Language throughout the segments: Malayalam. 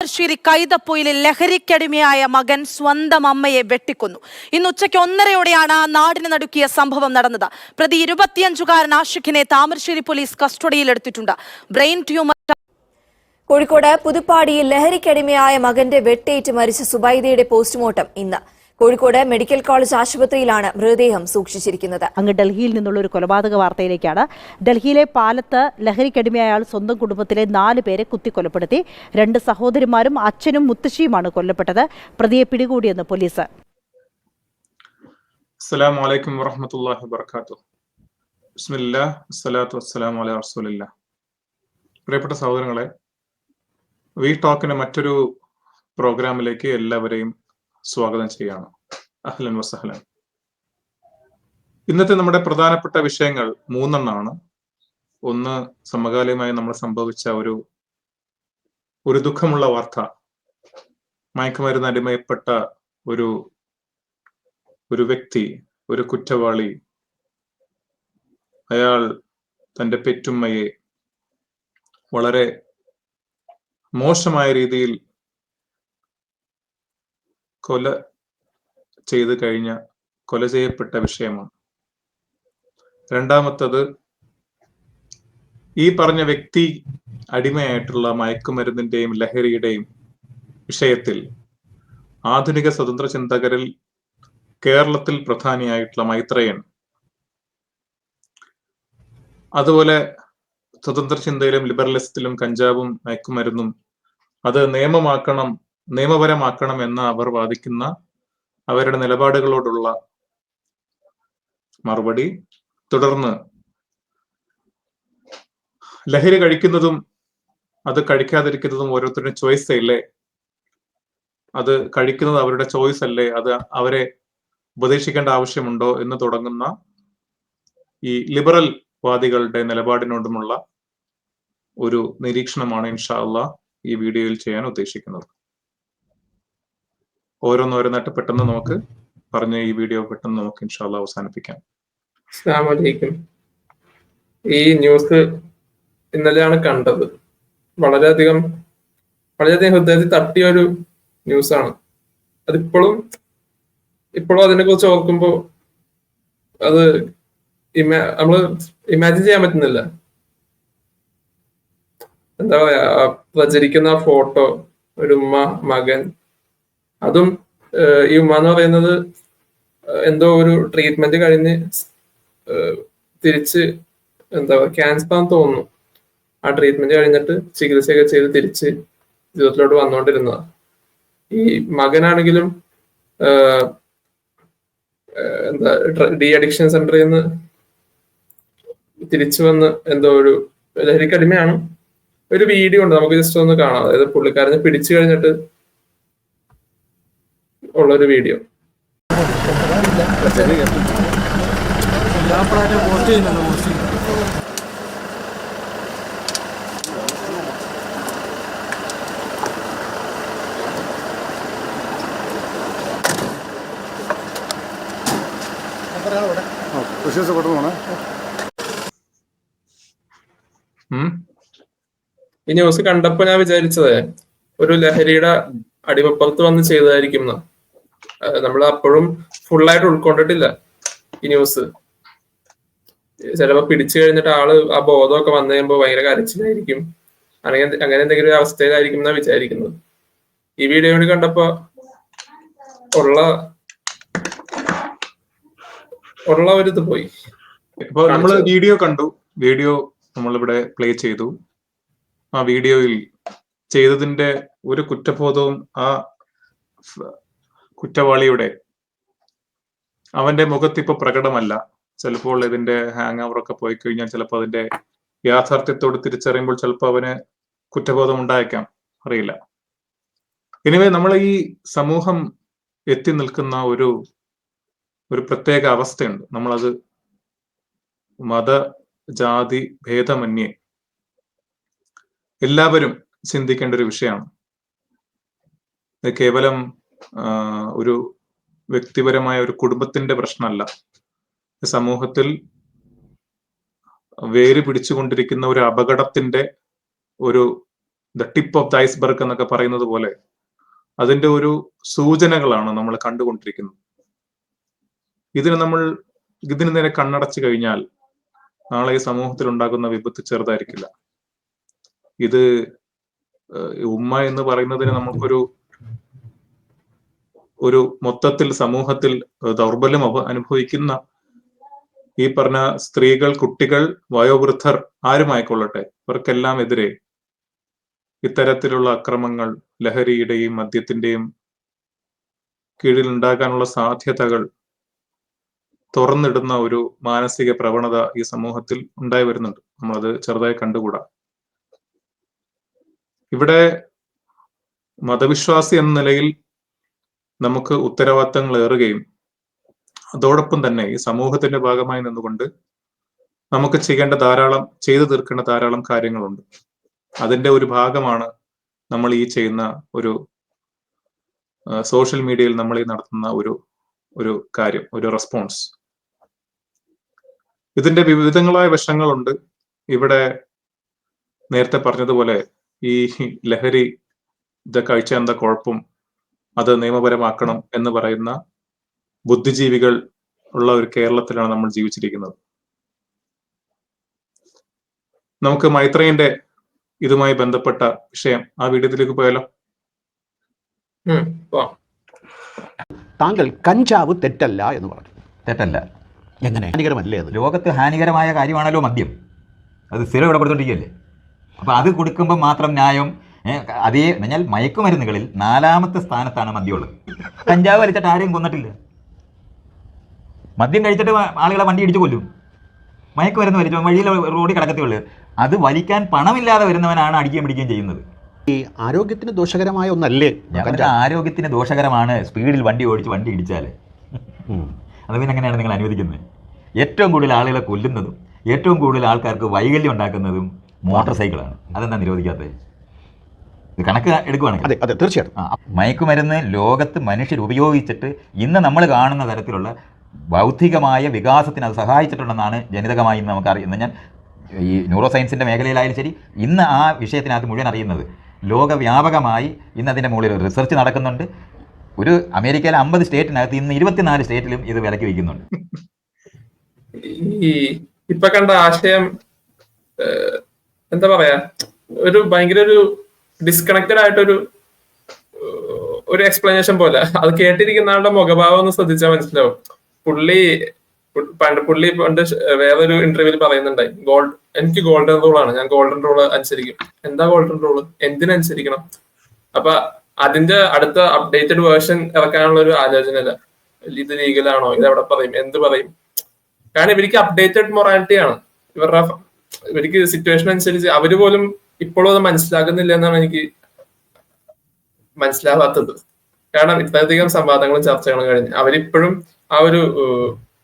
താമരശ്ശേരി കൈതപ്പൊയിലിൽ ലഹരിക്കടിമയായ മകൻ സ്വന്തം അമ്മയെ വെട്ടിക്കൊന്നു. ഇന്ന് ഉച്ചയ്ക്ക് 1:30-ഓടെയാണ് നാടിന് നടുക്കിയ സംഭവം നടന്നത്. പ്രതി 25-കാരൻ ആഷിഖിനെ താമരശ്ശേരി പോലീസ് കസ്റ്റഡിയിലെടുത്തിട്ടുണ്ട്. Brain tumour. കോഴിക്കോട് പുതുപ്പാടിയിൽ ലഹരിക്കടിമയായ മകന്റെ വെട്ടേറ്റ് മരിച്ച സുബൈദയുടെ പോസ്റ്റ്മോർട്ടം ഇന്ന്. കോഴിക്കോട് മെഡിക്കൽ കോളേജ് ആശുപത്രിയിലാണ് മൃതദേഹം സൂക്ഷിച്ചിരിക്കുന്നത്. അങ്ങ് ഡൽഹിയിൽ നിന്നുള്ള ഒരു കൊലപാതക വാർത്തയിലേക്കാണ്. ഡൽഹിയിലെ പാലത്ത് ലഹരിക്കടിമയായ സ്വന്തം കുടുംബത്തിലെ 4 പേരെ കുത്തിക്കൊലപ്പെടുത്തി. 2 സഹോദരിമാരും അച്ഛനും മുത്തശ്ശിയുമാണ് കൊല്ലപ്പെട്ടത്. പ്രതിയെ പിടികൂടിയെന്ന് പോലീസ്. അസ്സലാമു അലൈക്കും വറഹ്മത്തുള്ളാഹി വബറകാതുഹു. ബിസ്മില്ലാഹ് വസ്സലാത്തു വസ്സലാമു അലാ റസൂലില്ലാ. പ്രിയപ്പെട്ട സഹോദരങ്ങളെ, വി ടോക്കിന്റെ മറ്റൊരു പ്രോഗ്രാമിലേക്ക് എല്ലാവരെയും സ്വാഗതം ചെയ്യാണ്. അഹ്ലൻ വസഹ്ലൻ. ഇന്നത്തെ നമ്മുടെ പ്രധാനപ്പെട്ട വിഷയങ്ങൾ 3 ഒന്ന്, സമകാലികമായി നമ്മൾ സംഭവിച്ച ഒരു ദുഃഖമുള്ള വാർത്ത. മയക്കുമരുന്ന് അടിമയപ്പെട്ട ഒരു വ്യക്തി, ഒരു കുറ്റവാളി, അയാൾ തന്റെ പെറ്റുമ്മയെ വളരെ മോശമായ രീതിയിൽ കൊല ചെയ്യപ്പെട്ട വിഷയമാണ്. രണ്ടാമത്തത്, ഈ പറഞ്ഞ വ്യക്തി അടിമയായിട്ടുള്ള മയക്കുമരുന്നിന്റെയും ലഹരിയുടെയും വിഷയത്തിൽ ആധുനിക സ്വതന്ത്ര ചിന്തകരിൽ കേരളത്തിൽ പ്രധാനിയായിട്ടുള്ള മൈത്രേയൻ, അതുപോലെ സ്വതന്ത്ര ചിന്തയിലും ലിബറലിസത്തിലും കഞ്ചാവും മയക്കുമരുന്നും അത് നിയമപരമാക്കണം എന്ന് അവർ വാദിക്കുന്ന അവരുടെ നിലപാടുകളോടുള്ള മറുപടി. തുടർന്ന് ലഹരി കഴിക്കുന്നതും അത് കഴിക്കാതിരിക്കുന്നതും ഓരോരുത്തരുടെ ചോയ്സ് അല്ലേ, അത് കഴിക്കുന്നത് അവരുടെ ചോയ്സ് അല്ലേ, അത് അവരെ ഉപദേശിക്കേണ്ട ആവശ്യമുണ്ടോ എന്ന് തുടങ്ങുന്ന ഈ ലിബറൽ വാദികളുടെ നിലപാടിനോടുമുള്ള ഒരു നിരീക്ഷണമാണ് ഇൻഷാ അല്ലാഹ് ഈ വീഡിയോയിൽ ചെയ്യാൻ ഉദ്ദേശിക്കുന്നത്. ഓരോന്നായിട്ട് പെട്ടെന്ന് നമുക്ക് പറഞ്ഞ ഈ വീഡിയോ പെട്ടെന്ന് നമുക്ക് ഇൻഷാ അല്ലാഹ് അവസാനിപ്പിക്കാം. അസ്സലാമു അലൈക്കും. ഈ ന്യൂസ് ഇന്നലെയാണ് കണ്ടത്. വളരെയധികം ഹൃദയത്തിൽ തട്ടിയ ഒരു ന്യൂസാണ്. അതിപ്പോഴും അതിനെ കുറിച്ച് ഓർക്കുമ്പോൾ അത് നമ്മള് ഇമാജിൻ ചെയ്യാൻ പറ്റുന്നില്ല. എന്താ പറയാ, പ്രചരിക്കുന്ന ഫോട്ടോ, ഒരു ഉമ്മ, മകൻ, അതും ഈ ഉമ്മ എന്ന് പറയുന്നത് എന്തോ ഒരു ട്രീറ്റ്മെന്റ് കഴിഞ്ഞ് തിരിച്ച് എന്താ പറയുക, ക്യാൻസർ ആണെന്ന് തോന്നുന്നു. ആ ട്രീറ്റ്മെന്റ് കഴിഞ്ഞിട്ട് ചികിത്സയൊക്കെ ചെയ്ത് തിരിച്ച് ജീവിതത്തിലോട്ട് വന്നുകൊണ്ടിരുന്നതാണ്. ഈ മകനാണെങ്കിലും എന്താ ഡി അഡിക്ഷൻ സെന്ററിൽ നിന്ന് തിരിച്ചു വന്ന് എന്തോ ഒരു ലഹരിക്കടിമയാണ്. ഒരു വീഡിയോ ഉണ്ട്, നമുക്ക് ജസ്റ്റ് ഒന്ന് കാണാം. അതായത് പുള്ളിക്കാരനെ പിടിച്ചു കഴിഞ്ഞിട്ട് ഉള്ളൊരു വീഡിയോ. ഈ ന്യൂസ് കണ്ടപ്പോ ഞാൻ വിചാരിച്ചത് ഒരു ലഹരിയുടെ അടിമപ്പുറത്ത് വന്ന് ചെയ്തതായിരിക്കും. നമ്മൾ അപ്പോഴും ഫുള്ളായിട്ട് ഉൾക്കൊണ്ടിട്ടില്ല ഈ ന്യൂസ്. ചിലപ്പോ പിടിച്ചു കഴിഞ്ഞിട്ട് ആള് ആ ബോധമൊക്കെ വന്നു കഴിയുമ്പോ ഭയങ്കര കരച്ചിലായിരിക്കും, അങ്ങനെ എന്തെങ്കിലും ഒരു അവസ്ഥയിലായിരിക്കും എന്നാ വിചാരിക്കുന്നത്. ഈ വീഡിയോ കൂടി കണ്ടപ്പോ ഉള്ള ഒരു ഇത് പോയി. ഇപ്പൊ നമ്മള് വീഡിയോ കണ്ടു, വീഡിയോ നമ്മളിവിടെ പ്ലേ ചെയ്തു. ആ വീഡിയോയിൽ ചെയ്തതിന്റെ ഒരു കുറ്റബോധവും ആ കുറ്റവാളിയുടെ അവന്റെ മുഖത്ത് ഇപ്പൊ പ്രകടമല്ല. ചിലപ്പോൾ ഇതിന്റെ ഹാങ് ഓവറൊക്കെ പോയി കഴിഞ്ഞാൽ ചിലപ്പോൾ അതിന്റെ യാഥാർത്ഥ്യത്തോട് തിരിച്ചറിയുമ്പോൾ ചിലപ്പോൾ അവന് കുറ്റബോധം ഉണ്ടായേക്കാം, അറിയില്ല. എനിവേ, നമ്മൾ ഈ സമൂഹം എത്തി നിൽക്കുന്ന ഒരു പ്രത്യേക അവസ്ഥയുണ്ട്. നമ്മളത് മത ജാതി ഭേദമന്യേ എല്ലാവരും ചിന്തിക്കേണ്ട ഒരു വിഷയമാണ്. ഇത് കേവലം ഒരു വ്യക്തിപരമായ ഒരു കുടുംബത്തിന്റെ പ്രശ്നമല്ല. സമൂഹത്തിൽ വേര് പിടിച്ചുകൊണ്ടിരിക്കുന്ന ഒരു അപകടത്തിന്റെ ഒരു the tip of the iceberg എന്നൊക്കെ പറയുന്നത് പോലെ അതിന്റെ ഒരു സൂചനകളാണ് നമ്മൾ കണ്ടുകൊണ്ടിരിക്കുന്നത്. ഇതിന് നേരെ കണ്ണടച്ചു കഴിഞ്ഞാൽ നാളെ ഈ സമൂഹത്തിൽ ഉണ്ടാകുന്ന വിപത്ത് ചെറുതായിരിക്കില്ല. ഇത് ഉമ്മ എന്ന് പറയുന്നതിന് ഒരു മൊത്തത്തിൽ സമൂഹത്തിൽ ദൗർബല്യം അനുഭവിക്കുന്ന ഈ പറഞ്ഞ സ്ത്രീകൾ, കുട്ടികൾ, വയോവൃദ്ധർ ആരുമായിക്കൊള്ളട്ടെ ഇവർക്കെല്ലാം എതിരെ ഇത്തരത്തിലുള്ള അക്രമങ്ങൾ ലഹരിയുടെയും മദ്യത്തിന്റെയും കീഴിൽ ഉണ്ടാകാനുള്ള സാധ്യതകൾ തുറന്നിടുന്ന ഒരു മാനസിക പ്രവണത ഈ സമൂഹത്തിൽ ഉണ്ടായി വരുന്നുണ്ട്. നമ്മളത് ചെറുതായി കണ്ടുകൂടാ. ഇവിടെ മതവിശ്വാസി എന്ന നിലയിൽ നമുക്ക് ഉത്തരവാദിത്തങ്ങൾ ഏറുകയും അതോടൊപ്പം തന്നെ ഈ സമൂഹത്തിന്റെ ഭാഗമായി നിന്നുകൊണ്ട് നമുക്ക് ചെയ്തു തീർക്കേണ്ട ധാരാളം കാര്യങ്ങളുണ്ട്. അതിന്റെ ഒരു ഭാഗമാണ് നമ്മൾ ഈ ചെയ്യുന്ന ഒരു സോഷ്യൽ മീഡിയയിൽ നമ്മൾ ഈ നടത്തുന്ന ഒരു കാര്യം, ഒരു റെസ്പോൺസ്. ഇതിന്റെ വിവിധങ്ങളായ വശങ്ങളുണ്ട്. ഇവിടെ നേരത്തെ പറഞ്ഞതുപോലെ ഈ ലഹരി കഴിച്ച എന്താ കുഴപ്പം, അത് നിയമപരമാക്കണം എന്ന് പറയുന്ന ബുദ്ധിജീവികൾ ഉള്ള ഒരു കേരളത്തിലാണ് നമ്മൾ ജീവിച്ചിരിക്കുന്നത്. നമുക്ക് മൈത്രേയന്റെ ഇതുമായി ബന്ധപ്പെട്ട വിഷയം ആ വീഡിയോയിലേക്ക് പോയാലോ? താങ്കൾ കഞ്ചാവ് തെറ്റല്ല എന്ന് പറഞ്ഞു. തെറ്റല്ല. എങ്ങനെ? ഹാനികരമല്ലേ അത്? ലോകത്ത് ഹാനികരമായ കാര്യമാണല്ലോ മദ്യം. അത് സ്ഥിരം ഇവിടെ കൊടുത്തോണ്ടിരിക്കുകയല്ലേ. അപ്പോൾ അത് കൊടുക്കുമ്പോൾ മാത്രം ന്യായം. അതേ എന്നാൽ മയക്കുമരുന്നുകളിൽ 4ാമത്തെ സ്ഥാനത്താണ് മദ്യമുള്ളത്. കഞ്ചാവ് വലിച്ചിട്ട് ആരെയും കൊന്നിട്ടില്ല. മദ്യം കഴിച്ചിട്ട് ആളുകളെ വണ്ടി ഇടിച്ചു കൊല്ലും. മയക്കുമരുന്ന് വലിച്ചു വഴിയിൽ റോഡിൽ കിടക്കത്തുള്ളൂ. അത് വലിക്കാൻ പണമില്ലാതെ വരുന്നവനാണ് അടിക്കുകയും പിടിക്കുകയും ചെയ്യുന്നത്. ഈ ആരോഗ്യത്തിന് ദോഷകരമായ ഒന്നല്ലേ? ആരോഗ്യത്തിന് ദോഷകരമാണ് സ്പീഡിൽ വണ്ടി ഓടിച്ച് വണ്ടി ഇടിച്ചാൽ. അത് പിന്നെ എങ്ങനെയാണ് നിങ്ങൾ അനുവദിക്കുന്നത്? ഏറ്റവും കൂടുതൽ ആളുകളെ കൊല്ലുന്നതും ഏറ്റവും കൂടുതൽ ആൾക്കാർക്ക് വൈകല്യം ഉണ്ടാക്കുന്നതും മോട്ടോർ സൈക്കിളാണ്. അതെന്താ നിരോധിക്കാത്തത്? കണക്ക് എടുക്കുവാണെങ്കിൽ അതെ അതെ തീർച്ചയായിട്ടും. മയക്കുമരുന്ന് ലോകത്ത് മനുഷ്യർ ഉപയോഗിച്ചിട്ട് ഇന്ന് നമ്മൾ കാണുന്ന തരത്തിലുള്ള ബൗദ്ധികമായ വികാസത്തിന് അത് സഹായിച്ചിട്ടുണ്ടെന്നാണ് ജനിതകമായി ഇന്ന് നമുക്കറിയുന്നത്. ഞാൻ ഈ ന്യൂറോ സയൻസിൻ്റെ മേഖലയിലായാലും ശരി, ഇന്ന് ആ വിഷയത്തിനകത്ത് മുഴുവൻ അറിയുന്നത് ലോകവ്യാപകമായി ഇന്ന് അതിൻ്റെ മുകളിൽ റിസർച്ച് നടക്കുന്നുണ്ട്. ഒരു അമേരിക്കയിലെ 50 സ്റ്റേറ്റിനകത്ത് ഇന്ന് 24 സ്റ്റേറ്റിലും ഇത് വിലക്ക് വയ്ക്കുന്നുണ്ട്. ഇപ്പൊ കണ്ട ആശയം എന്താ പറയാ, ഭയങ്കര ഡിസ്കണക്റ്റഡ് ആയിട്ടൊരു എക്സ്പ്ലനേഷൻ പോലെ. അത് കേട്ടിരിക്കുന്ന ആളുടെ മുഖഭാവം ഒന്ന് ശ്രദ്ധിച്ചാൽ മനസ്സിലാവും. പുള്ളി പണ്ട് വേറൊരു ഇന്റർവ്യൂവിൽ പറയുന്നുണ്ടായി, എനിക്ക് ഗോൾഡൻ റൂളാണ്, ഞാൻ ഗോൾഡൻ റൂള് അനുസരിക്കും. എന്താ ഗോൾഡൻ റൂള്? എന്തിനനുസരിക്കണം? അപ്പൊ അതിന്റെ അടുത്ത അപ്ഡേറ്റഡ് വേർഷൻ ഇറക്കാനുള്ള ഒരു ആലോചനയില്ല. ഇത് ലീഗലാണോ, ഇത് എവിടെ പറയും, എന്ത് പറയും? കാരണം ഇവർക്ക് അപ്ഡേറ്റഡ് മൊറാലിറ്റിയാണ്. ഇവർക്ക് സിറ്റുവേഷൻ അനുസരിച്ച് അവര് പോലും ഇപ്പോഴും അത് മനസ്സിലാക്കുന്നില്ല എന്നാണ് എനിക്ക് മനസ്സിലാവാത്തത്. കാരണം ഇത്രയധികം സംവാദങ്ങളും ചർച്ചകളും കഴിഞ്ഞ് അവരിപ്പോഴും ആ ഒരു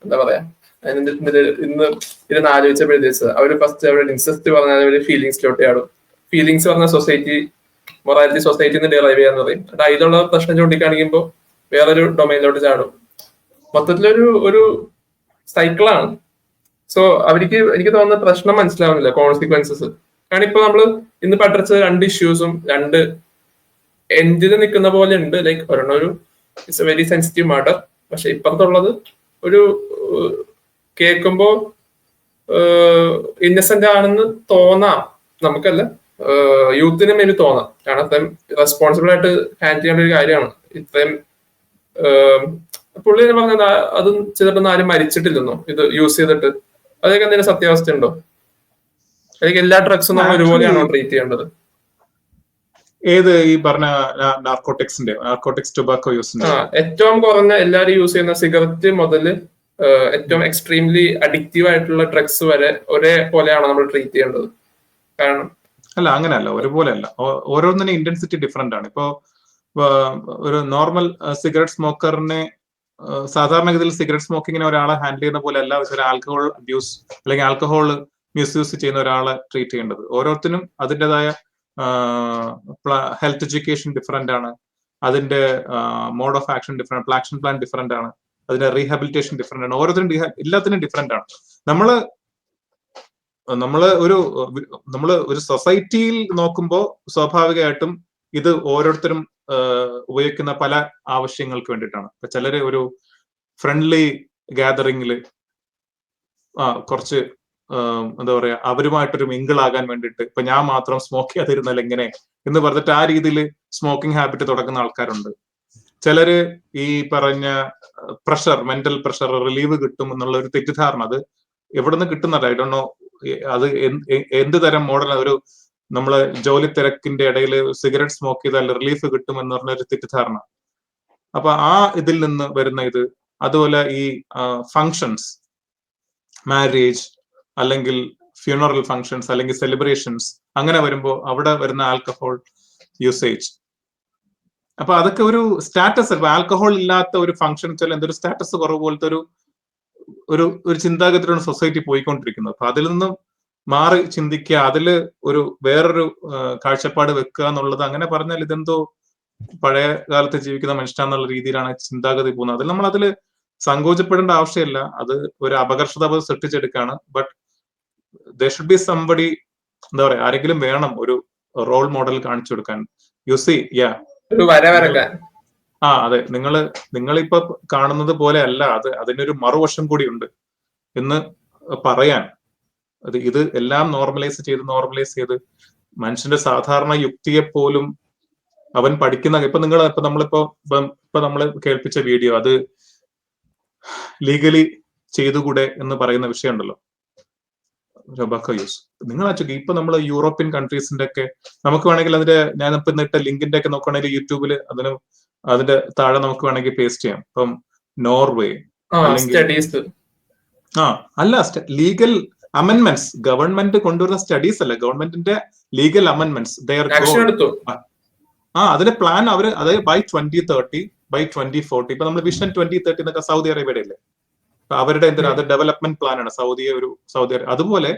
എന്താ പറയാ, ഇന്ന് ഇരുന്ന് ആലോചിച്ചപ്പോഴത്തേക്ക് അവര് ഫസ്റ്റ് അവരുടെ ഇൻസെസ്റ്റ് പറഞ്ഞാൽ അവര് ഫീലിങ്സിലോട്ട് ആടും. ഫീലിങ്സ് പറഞ്ഞ സൊസൈറ്റി, മൊറാലിറ്റി സൊസൈറ്റിന്ന് ഡിറൈവ് ചെയ്യാന്ന് പറയും. അതിലുള്ള പ്രശ്നം ചൂണ്ടിക്കാണിക്കുമ്പോൾ വേറൊരു ഡൊമൈനിലോട്ട് ചാടും. മൊത്തത്തിലൊരു സൈക്കിളാണ്. സോ എനിക്ക് തോന്നുന്ന പ്രശ്നം മനസ്സിലാവുന്നില്ല, കോൺസിക്വൻസസ്. കാരണം ഇപ്പൊ നമ്മള് ഇന്ന് പഠിച്ച 2 ഇഷ്യൂസും 2 എൻഡിൽ നിൽക്കുന്ന പോലെ ഉണ്ട്. ലൈക്ക് ഒരെണ്ണം it's A very sensitive matter. പക്ഷെ ഇപ്പുറത്തുള്ളത് കേൾക്കുമ്പോ ഇന്നസെന്റ് ആണെന്ന് തോന്നാം, നമുക്കല്ല, യൂത്തിന് മേബി തോന്നാം. കാരണം അത്രയും റെസ്പോൺസിബിൾ ആയിട്ട് ഹാൻഡിൽ ചെയ്യേണ്ട ഒരു കാര്യമാണ്. ഇത്രയും പുള്ളി പറഞ്ഞത് അതും ചെയ്തിട്ടൊന്നും ആരും മരിച്ചിട്ടില്ലെന്നോ ഇത് യൂസ് ചെയ്തിട്ട്? അതൊക്കെ എന്തെങ്കിലും സത്യാവസ്ഥ ഉണ്ടോ? അല്ലെങ്കിൽ എല്ലാ ഡ്രഗ്സും നമ്മൾ ഒരുപോലെയാണോ ട്രീറ്റ് ചെയ്യേണ്ടത്? ഏത് ഈ പറഞ്ഞ നാർക്കോട്ടിക്സ് ടൊബാക്കോ യൂസിന്റെ ഏറ്റവും കുറഞ്ഞ എല്ലാവരും യൂസ് ചെയ്യുന്ന സിഗരറ്റ് മുതൽ ഏറ്റവും എക്സ്ട്രീംലി അഡിക്റ്റീവ് ആയിട്ടുള്ള ഡ്രഗ്സ് വരെ ഒരേ പോലെയാണോ നമ്മൾ ട്രീറ്റ് ചെയ്യേണ്ടത്? കാരണം അല്ല, അങ്ങനെയല്ല, ഒരുപോലെ അല്ല. ഓരോന്നിനും ഇന്റൻസിറ്റി ഡിഫറെന്റ് ആണ്. ഇപ്പോ ഒരു നോർമൽ സിഗരറ്റ് സ്മോക്കറിനെ സാധാരണഗതിയിൽ സിഗരറ്റ് സ്മോക്കിങ്ങിനെ ഒരാളെ ഹാൻഡിൽ ചെയ്യുന്ന പോലെ അല്ല ഒരു ആൽക്കഹോൾ അബ്യൂസ് അല്ലെങ്കിൽ ആൽക്കഹോൾ മിസ്യൂസ് ചെയ്യുന്ന ഒരാളെ ട്രീറ്റ് ചെയ്യേണ്ടത്. ഓരോരുത്തരും അതിൻ്റെതായ ഹെൽത്ത് എഡ്യൂക്കേഷൻ ഡിഫറെന്റ് ആണ്, അതിന്റെ mode of action different, action plan different ആണ്, അതിന്റെ റീഹാബിലിറ്റേഷൻ ഡിഫറെന്റ് ആണ്. ഓരോരുത്തരും എല്ലാത്തിനും ഡിഫറെന്റ് ആണ്. നമ്മള് നമ്മള് ഒരു സൊസൈറ്റിയിൽ നോക്കുമ്പോൾ സ്വാഭാവികമായിട്ടും ഇത് ഓരോരുത്തരും ഉപയോഗിക്കുന്ന പല ആവശ്യങ്ങൾക്ക് വേണ്ടിയിട്ടാണ്. ഇപ്പൊ ചിലര് ഒരു ഫ്രണ്ട്ലി ഗ്യാതറിംഗിൽ കുറച്ച് എന്താ പറയാ അവരുമായിട്ടൊരു മിങ്കിൾ ആകാൻ വേണ്ടിയിട്ട് ഇപ്പൊ ഞാൻ മാത്രം സ്മോക്ക് ചെയ്യാതിരുന്നാൽ എങ്ങനെ എന്ന് പറഞ്ഞിട്ട് ആ രീതിയിൽ സ്മോക്കിംഗ് ഹാബിറ്റ് തുടങ്ങുന്ന ആൾക്കാരുണ്ട്. ചിലര് ഈ പറഞ്ഞ മെന്റൽ പ്രഷർ റിലീവ് കിട്ടും എന്നുള്ള ഒരു തെറ്റിദ്ധാരണ, അത് എവിടെ നിന്ന് കിട്ടുന്നല്ല, ഐ ഡോണ്ട് നോ അത് എന്ത് തരം മോഡൽ, ഒരു നമ്മള് ജോലി തിരക്കിന്റെ ഇടയിൽ സിഗരറ്റ് സ്മോക്ക് ചെയ്താൽ റിലീഫ് കിട്ടും എന്ന് പറഞ്ഞ ഒരു തെറ്റിദ്ധാരണ. അപ്പൊ ആ ഇതിൽ നിന്ന് വരുന്ന ഇത്, അതുപോലെ ഈ ഫങ്ഷൻസ്, മാരേജ് അല്ലെങ്കിൽ ഫ്യൂണറൽ ഫങ്ഷൻസ് അല്ലെങ്കിൽ സെലിബ്രേഷൻസ്, അങ്ങനെ വരുമ്പോൾ അവിടെ വരുന്ന ആൽക്കഹോൾ യൂസേജ്, അപ്പൊ അതൊക്കെ ഒരു സ്റ്റാറ്റസ്. ഇപ്പൊ ആൽക്കഹോൾ ഇല്ലാത്ത ഒരു ഫംഗ്ഷൻ വെച്ചാൽ എന്തൊരു സ്റ്റാറ്റസ് കുറവ് പോലത്തെ ഒരു ചിന്താഗതിയിലാണ് സൊസൈറ്റി പോയിക്കൊണ്ടിരിക്കുന്നത്. അപ്പൊ അതിൽ നിന്നും മാറി ചിന്തിക്കുക, അതില് ഒരു വേറൊരു കാഴ്ചപ്പാട് വെക്കുക എന്നുള്ളത്, അങ്ങനെ പറഞ്ഞാൽ ഇതെന്തോ പഴയ കാലത്ത് ജീവിക്കുന്ന മനുഷ്യന്നുള്ള രീതിയിലാണ് ചിന്താഗതി പോകുന്നത്. അതിൽ നമ്മൾ അതില് സങ്കോചപ്പെടേണ്ട ആവശ്യമില്ല, അത് ഒരു അപകർഷത സൃഷ്ടിച്ചെടുക്കാണ്. But there should be somebody, എന്താ പറയാ, ആരെങ്കിലും വേണം ഒരു റോൾ മോഡൽ കാണിച്ചു കൊടുക്കാൻ. യു സി ഒരു വര വരക്കാൻ. അതെ, നിങ്ങളിപ്പോ കാണുന്നത് പോലെ അല്ല, അതിനൊരു മറുവശം കൂടി ഉണ്ട് എന്ന് പറയാൻ. ഇത് എല്ലാം നോർമലൈസ് ചെയ്ത് മനുഷ്യന്റെ സാധാരണ യുക്തിയെ പോലും അവൻ പഠിക്കുന്ന, ഇപ്പൊ നമ്മള് കേൾപ്പിച്ച വീഡിയോ, അത് ലീഗലി ചെയ്തുകൂടെ എന്ന് പറയുന്ന വിഷയമുണ്ടല്ലോ, ടൊബാക്കോ യൂസ്. നിങ്ങൾ ഇപ്പൊ നമ്മൾ യൂറോപ്യൻ കൺട്രീസിന്റെ ഒക്കെ, നമുക്ക് വേണമെങ്കിൽ ഞാൻ ഇപ്പൊ ഇട്ട ലിങ്കിന്റെ ഒക്കെ നോക്കുകയാണെങ്കിൽ യൂട്യൂബിൽ അതിന്റെ താഴെ നമുക്ക് വേണമെങ്കിൽ പേസ്റ്റ് ചെയ്യാം. ഇപ്പം നോർവേ, ലീഗൽ അമെന്റ്മെന്റ്സ്, ഗവൺമെന്റ് കൊണ്ടുവരുന്ന സ്റ്റഡീസ് അല്ല, ഗവൺമെന്റിന്റെ ലീഗൽ അമെന്റ്മെന്റ്സ്, അതിന്റെ പ്ലാൻ അതായത് ബൈ 2030, ബൈ 2040, ഇപ്പൊ നമ്മൾ വിഷൻ 2030 എന്നൊക്കെ സൗദി അറേബ്യയുടെ അല്ലേ, അവരുടെ അത് ഡെവലപ്മെന്റ് പ്ലാൻ ആണ് സൗദി അറേബ്യ. അതുപോലെ